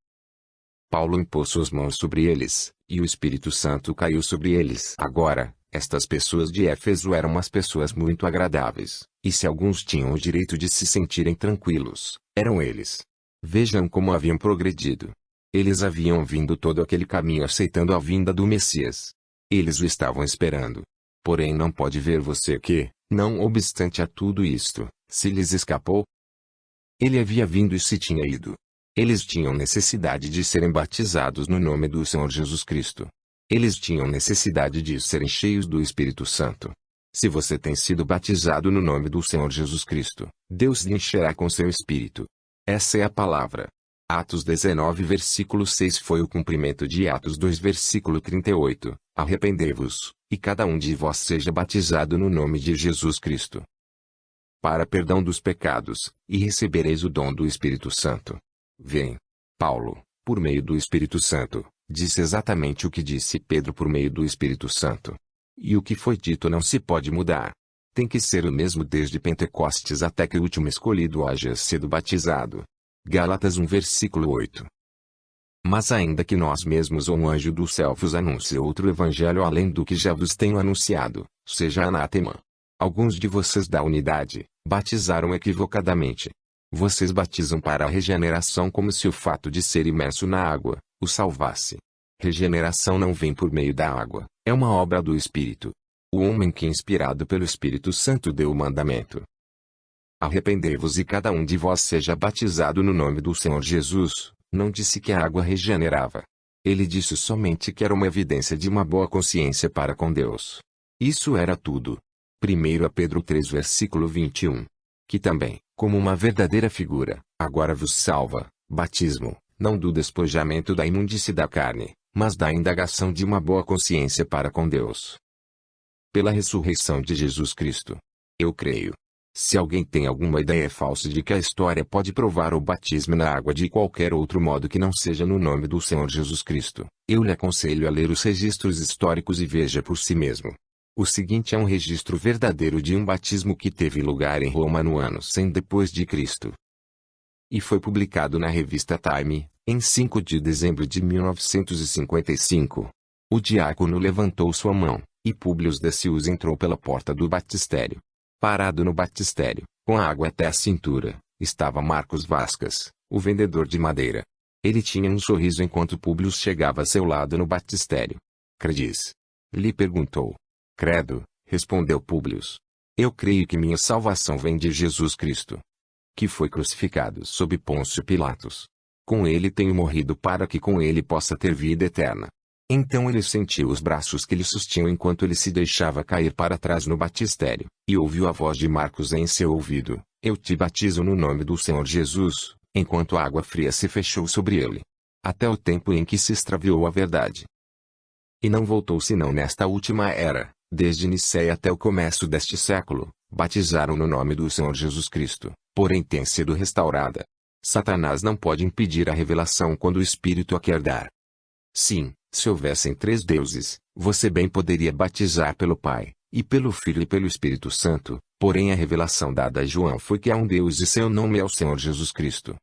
Paulo impôs suas mãos sobre eles, e o Espírito Santo caiu sobre eles. Agora, estas pessoas de Éfeso eram umas pessoas muito agradáveis, e se alguns tinham o direito de se sentirem tranquilos, eram eles. Vejam como haviam progredido. Eles haviam vindo todo aquele caminho aceitando a vinda do Messias. Eles o estavam esperando. Porém não pode ver você que, não obstante a tudo isto, se lhes escapou. Ele havia vindo e se tinha ido. Eles tinham necessidade de serem batizados no nome do Senhor Jesus Cristo. Eles tinham necessidade de serem cheios do Espírito Santo. Se você tem sido batizado no nome do Senhor Jesus Cristo, Deus lhe encherá com seu Espírito. Essa é a palavra. Atos 19 versículo 6 foi o cumprimento de Atos 2 versículo 38. Arrependei-vos, e cada um de vós seja batizado no nome de Jesus Cristo, para perdão dos pecados, e recebereis o dom do Espírito Santo. Vem. Paulo, por meio do Espírito Santo, disse exatamente o que disse Pedro por meio do Espírito Santo. E o que foi dito não se pode mudar. Tem que ser o mesmo desde Pentecostes até que o último escolhido haja sido batizado. Gálatas 1 versículo 8. Mas ainda que nós mesmos ou um anjo do céu vos anuncie outro evangelho além do que já vos tenho anunciado, seja anátema. Alguns de vocês da unidade, batizaram equivocadamente. Vocês batizam para a regeneração como se o fato de ser imerso na água, o salvasse. Regeneração não vem por meio da água, é uma obra do Espírito. O homem que inspirado pelo Espírito Santo deu o mandamento. Arrependei-vos e cada um de vós seja batizado no nome do Senhor Jesus. Não disse que a água regenerava. Ele disse somente que era uma evidência de uma boa consciência para com Deus. Isso era tudo. 1 Pedro 3 versículo 21. Que também, como uma verdadeira figura, agora vos salva, batismo, não do despojamento da imundície da carne, mas da indagação de uma boa consciência para com Deus. Pela ressurreição de Jesus Cristo. Eu creio. Se alguém tem alguma ideia falsa de que a história pode provar o batismo na água de qualquer outro modo que não seja no nome do Senhor Jesus Cristo, eu lhe aconselho a ler os registros históricos e veja por si mesmo. O seguinte é um registro verdadeiro de um batismo que teve lugar em Roma no ano 100 depois de Cristo. E foi publicado na revista Time, em 5 de dezembro de 1955. O diácono levantou sua mão, e Públio Décius entrou pela porta do batistério. Parado no batistério, com a água até a cintura, estava Marcos Vascas, o vendedor de madeira. Ele tinha um sorriso enquanto Públio chegava a seu lado no batistério. Credes? Lhe perguntou. Credo, respondeu Públio. Eu creio que minha salvação vem de Jesus Cristo, que foi crucificado sob Pôncio Pilatos. Com ele tenho morrido para que com ele possa ter vida eterna. Então ele sentiu os braços que lhe sustinham enquanto ele se deixava cair para trás no batistério, e ouviu a voz de Marcos em seu ouvido: Eu te batizo no nome do Senhor Jesus, enquanto a água fria se fechou sobre ele. Até o tempo em que se extraviou a verdade. E não voltou senão nesta última era, desde Nicéia até o começo deste século, batizaram no nome do Senhor Jesus Cristo, porém tem sido restaurada. Satanás não pode impedir a revelação quando o Espírito a quer dar. Sim, se houvessem 3 deuses, você bem poderia batizar pelo Pai, e pelo Filho e pelo Espírito Santo, porém a revelação dada a João foi que há um Deus e seu nome é o Senhor Jesus Cristo.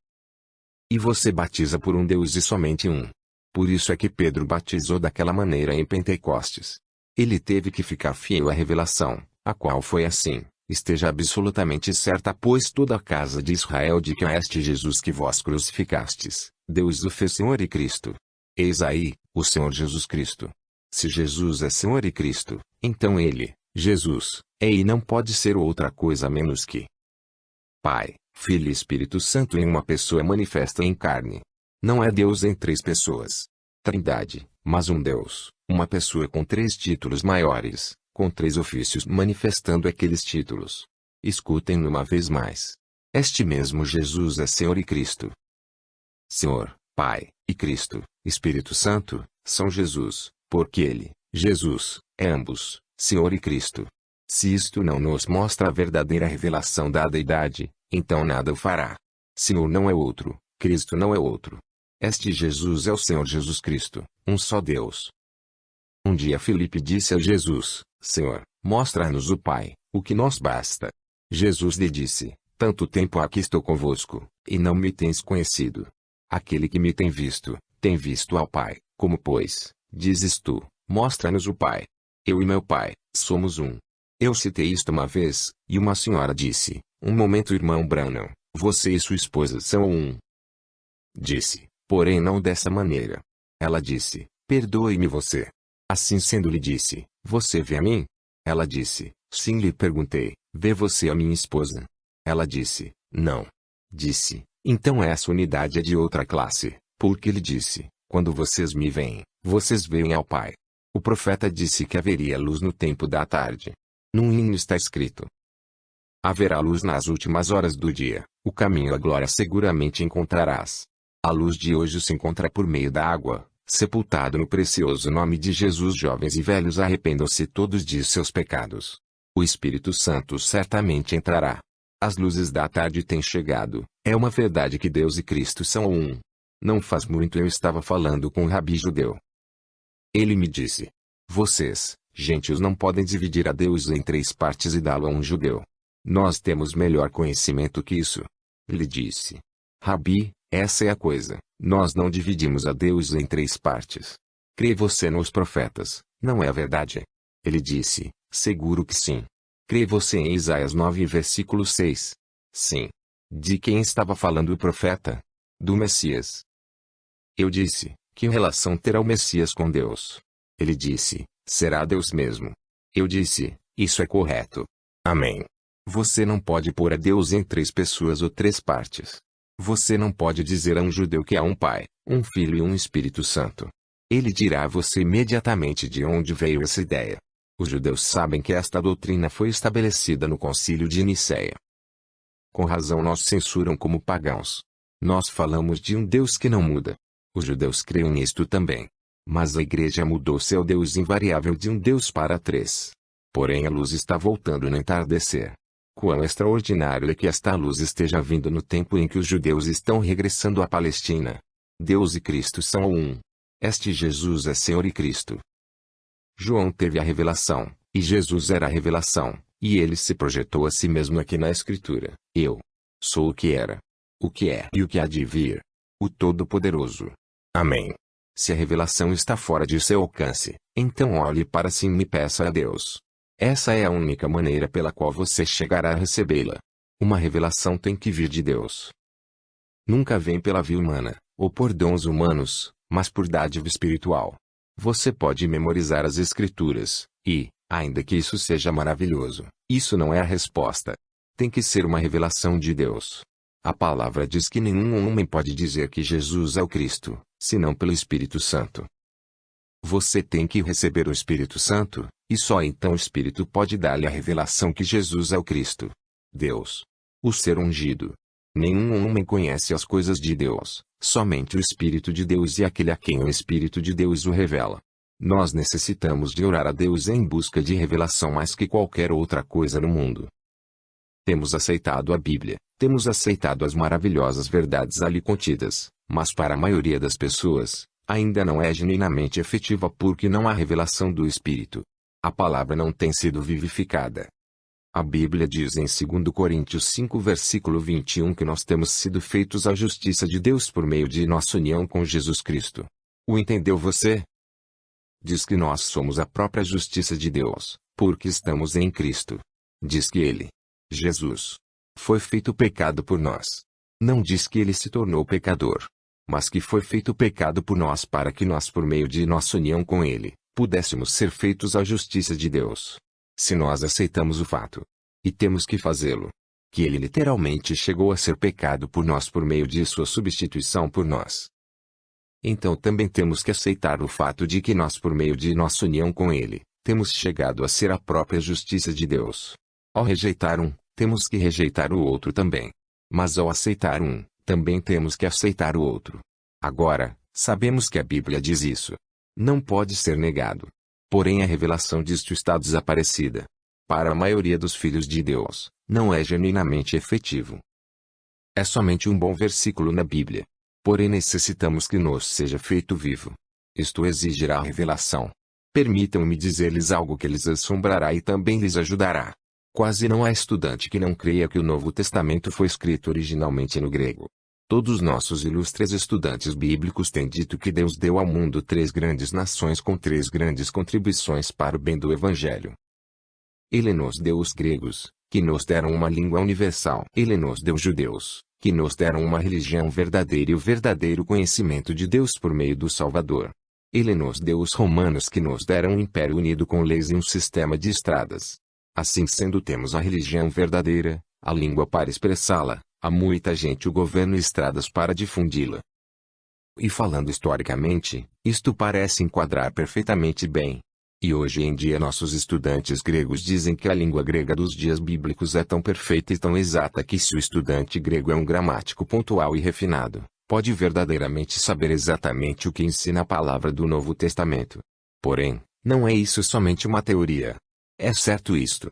E você batiza por um Deus e somente um. Por isso é que Pedro batizou daquela maneira em Pentecostes. Ele teve que ficar fiel à revelação, a qual foi assim: esteja absolutamente certa pois toda a casa de Israel de que a este Jesus que vós crucificastes, Deus o fez Senhor e Cristo. Eis aí, o Senhor Jesus Cristo. Se Jesus é Senhor e Cristo, então ele, Jesus, é e não pode ser outra coisa a menos que Pai, Filho e Espírito Santo em uma pessoa manifesta em carne. Não é Deus em 3 pessoas. Trindade, mas um Deus, uma pessoa com 3 títulos maiores, com 3 ofícios manifestando aqueles títulos. Escutem uma vez mais. Este mesmo Jesus é Senhor e Cristo. Senhor, Pai, e Cristo, Espírito Santo, são Jesus, porque ele, Jesus, é ambos, Senhor e Cristo. Se isto não nos mostra a verdadeira revelação da deidade, então nada o fará. Senhor não é outro, Cristo não é outro. Este Jesus é o Senhor Jesus Cristo, um só Deus. Um dia Filipe disse a Jesus: Senhor, mostra-nos o Pai, o que nos basta. Jesus lhe disse: Tanto tempo há que estou convosco, e não me tens conhecido. Aquele que me tem visto ao Pai. Como pois, dizes tu, mostra-nos o Pai? Eu e meu Pai, somos um. Eu citei isto uma vez, e uma senhora disse: Um momento, irmão Branham, você e sua esposa são um. Disse, porém não dessa maneira. Ela disse: Perdoe-me você. Assim sendo lhe disse: Você vê a mim? Ela disse: Sim. Lhe perguntei: Vê você a minha esposa? Ela disse: Não. Disse: Então essa unidade é de outra classe, porque lhe disse: Quando vocês me veem, vocês veem ao Pai. O profeta disse que haveria luz no tempo da tarde. Num hino está escrito: Haverá luz nas últimas horas do dia, o caminho à glória seguramente encontrarás. A luz de hoje se encontra por meio da água, sepultado no precioso nome de Jesus. Jovens e velhos, arrependam-se todos de seus pecados. O Espírito Santo certamente entrará. As luzes da tarde têm chegado. É uma verdade que Deus e Cristo são um. Não faz muito eu estava falando com um rabi judeu. Ele me disse: Vocês, gentios, não podem dividir a Deus em 3 partes e dá-lo a um judeu. Nós temos melhor conhecimento que isso. Lhe disse: Rabi, Essa é a coisa, nós não dividimos a Deus em três partes. Crê você nos profetas, não é verdade? Ele disse, seguro que sim. Crê você em Isaías 9 versículo 6? Sim. De quem estava falando o profeta? Do Messias. Eu disse, que relação terá o Messias com Deus? Ele disse, será Deus mesmo. Eu disse, isso é correto. Amém. Você não pode pôr a Deus em três pessoas ou três partes. Você não pode dizer a um judeu que há um Pai, um Filho e um Espírito Santo. Ele dirá a você imediatamente de onde veio essa ideia. Os judeus sabem que esta doutrina foi estabelecida no Concílio de Nicéia. Com razão nos censuram como pagãos. Nós falamos de um Deus que não muda. Os judeus creem nisto também. Mas a igreja mudou seu Deus invariável de um Deus para três. Porém a luz está voltando no entardecer. Quão extraordinário é que esta luz esteja vindo no tempo em que os judeus estão regressando à Palestina. Deus e Cristo são um. Este Jesus é Senhor e Cristo. João teve a revelação, e Jesus era a revelação, e ele se projetou a si mesmo aqui na Escritura. Eu sou o que era, o que é e o que há de vir. O Todo-Poderoso. Amém. Se a revelação está fora de seu alcance, então olhe para cima e peça a Deus. Essa é a única maneira pela qual você chegará a recebê-la. Uma revelação tem que vir de Deus. Nunca vem pela via humana, ou por dons humanos, mas por dádiva espiritual. Você pode memorizar as Escrituras, e, ainda que isso seja maravilhoso, isso não é a resposta. Tem que ser uma revelação de Deus. A palavra diz que nenhum homem pode dizer que Jesus é o Cristo, senão pelo Espírito Santo. Você tem que receber o Espírito Santo, e só então o Espírito pode dar-lhe a revelação que Jesus é o Cristo. Deus. O ser ungido. Nenhum homem conhece as coisas de Deus, somente o Espírito de Deus e aquele a quem o Espírito de Deus o revela. Nós necessitamos de orar a Deus em busca de revelação mais que qualquer outra coisa no mundo. Temos aceitado a Bíblia, temos aceitado as maravilhosas verdades ali contidas, mas para a maioria das pessoas, ainda não é genuinamente efetiva porque não há revelação do Espírito. A palavra não tem sido vivificada. A Bíblia diz em 2 Coríntios 5 versículo 21 que nós temos sido feitos à justiça de Deus por meio de nossa união com Jesus Cristo. O entendeu você? Diz que nós somos a própria justiça de Deus, porque estamos em Cristo. Diz que Ele, Jesus, foi feito pecado por nós. Não diz que Ele se tornou pecador, mas que foi feito pecado por nós para que nós por meio de nossa união com Ele, pudéssemos ser feitos à justiça de Deus. Se nós aceitamos o fato, e temos que fazê-lo, que Ele literalmente chegou a ser pecado por nós por meio de sua substituição por nós, então também temos que aceitar o fato de que nós por meio de nossa união com Ele, temos chegado a ser a própria justiça de Deus. Ao rejeitar um, temos que rejeitar o outro também. Mas ao aceitar um, também temos que aceitar o outro. Agora, sabemos que a Bíblia diz isso. Não pode ser negado. Porém a revelação disto está desaparecida. Para a maioria dos filhos de Deus, não é genuinamente efetivo. É somente um bom versículo na Bíblia. Porém necessitamos que nos seja feito vivo. Isto exigirá a revelação. Permitam-me dizer-lhes algo que lhes assombrará e também lhes ajudará. Quase não há estudante que não creia que o Novo Testamento foi escrito originalmente no grego. Todos nossos ilustres estudantes bíblicos têm dito que Deus deu ao mundo 3 grandes nações com 3 grandes contribuições para o bem do Evangelho. Ele nos deu os gregos, que nos deram uma língua universal. Ele nos deu os judeus, que nos deram uma religião verdadeira e o verdadeiro conhecimento de Deus por meio do Salvador. Ele nos deu os romanos que nos deram um império unido com leis e um sistema de estradas. Assim sendo temos a religião verdadeira, a língua para expressá-la, há muita gente o governo e estradas para difundi-la. E falando historicamente, isto parece enquadrar perfeitamente bem. E hoje em dia nossos estudantes gregos dizem que a língua grega dos dias bíblicos é tão perfeita e tão exata que se o estudante grego é um gramático pontual e refinado, pode verdadeiramente saber exatamente o que ensina a palavra do Novo Testamento. Porém, não é isso somente uma teoria. É certo isto.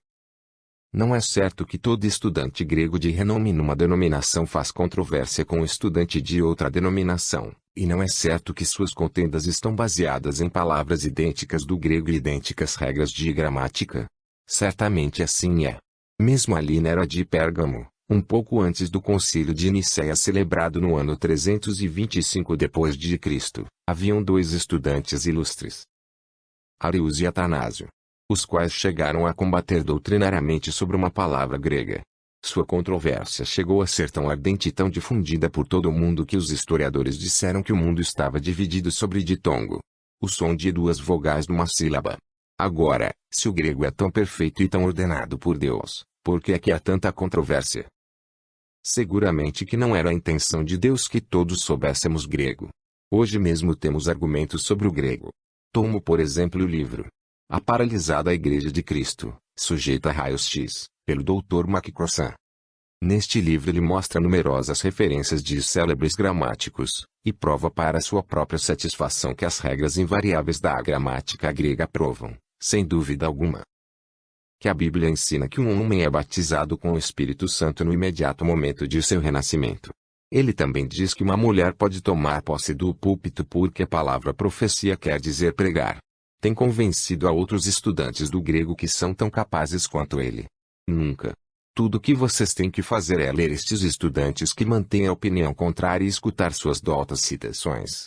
Não é certo que todo estudante grego de renome numa denominação faz controvérsia com o estudante de outra denominação, e não é certo que suas contendas estão baseadas em palavras idênticas do grego e idênticas regras de gramática. Certamente assim é. Mesmo ali na era de Pérgamo, Um pouco antes do concílio de Nicéia celebrado no ano 325 d.C., haviam dois estudantes ilustres, Arius e Atanásio, os quais chegaram a combater doutrinariamente sobre uma palavra grega. Sua controvérsia chegou a ser tão ardente e tão difundida por todo o mundo que os historiadores disseram que o mundo estava dividido sobre ditongo, o som de duas vogais numa sílaba. Agora, se o grego é tão perfeito e tão ordenado por Deus, por que é que há tanta controvérsia? Seguramente que não era a intenção de Deus que todos soubéssemos grego. Hoje mesmo temos argumentos sobre o grego. Tomo por exemplo o livro A Paralisada Igreja de Cristo, sujeita a raios-x, pelo Dr. McCrossan. Neste livro ele mostra numerosas referências de célebres gramáticos, e prova para sua própria satisfação que as regras invariáveis da gramática grega provam, sem dúvida alguma, que a Bíblia ensina que um homem é batizado com o Espírito Santo no imediato momento de seu renascimento. Ele também diz que uma mulher pode tomar posse do púlpito porque a palavra profecia quer dizer pregar. Tem convencido a outros estudantes do grego que são tão capazes quanto ele. Nunca. Tudo o que vocês têm que fazer é ler estes estudantes que mantêm a opinião contrária e escutar suas doutas citações.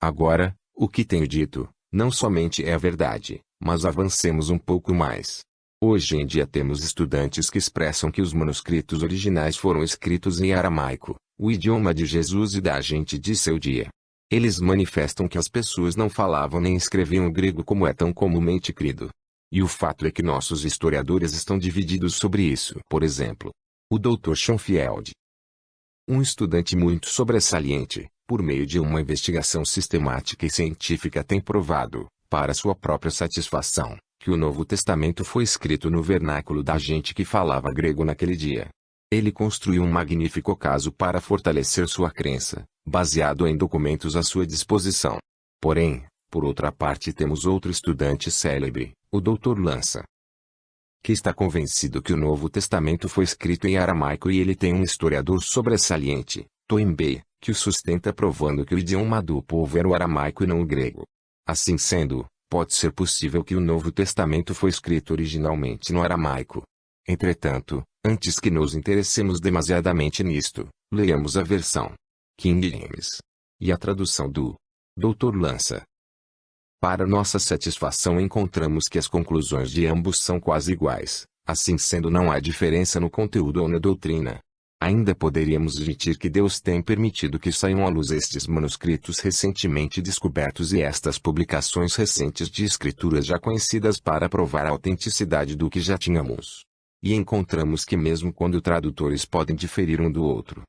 Agora, o que tenho dito, não somente é a verdade, mas avancemos um pouco mais. Hoje em dia temos estudantes que expressam que os manuscritos originais foram escritos em aramaico, o idioma de Jesus e da gente de seu dia. Eles manifestam que as pessoas não falavam nem escreviam o grego como é tão comumente crido. E o fato é que nossos historiadores estão divididos sobre isso. Por exemplo, o Dr. Schoenfeld, um estudante muito sobressalente, por meio de uma investigação sistemática e científica tem provado, para sua própria satisfação, que o Novo Testamento foi escrito no vernáculo da gente que falava grego naquele dia. Ele construiu um magnífico caso para fortalecer sua crença, baseado em documentos à sua disposição. Porém, por outra parte temos outro estudante célebre, o Dr. Lança, que está convencido que o Novo Testamento foi escrito em aramaico e ele tem um historiador sobressalente, Toynbee, que o sustenta provando que o idioma do povo era o aramaico e não o grego. Assim sendo, pode ser possível que o Novo Testamento foi escrito originalmente no aramaico. Entretanto, antes que nos interessemos demasiadamente nisto, leamos a versão King James e a tradução do Dr. Lança. Para nossa satisfação encontramos que as conclusões de ambos são quase iguais, assim sendo não há diferença no conteúdo ou na doutrina. Ainda poderíamos admitir que Deus tem permitido que saiam à luz estes manuscritos recentemente descobertos e estas publicações recentes de escrituras já conhecidas para provar a autenticidade do que já tínhamos. E encontramos que mesmo quando tradutores podem diferir um do outro,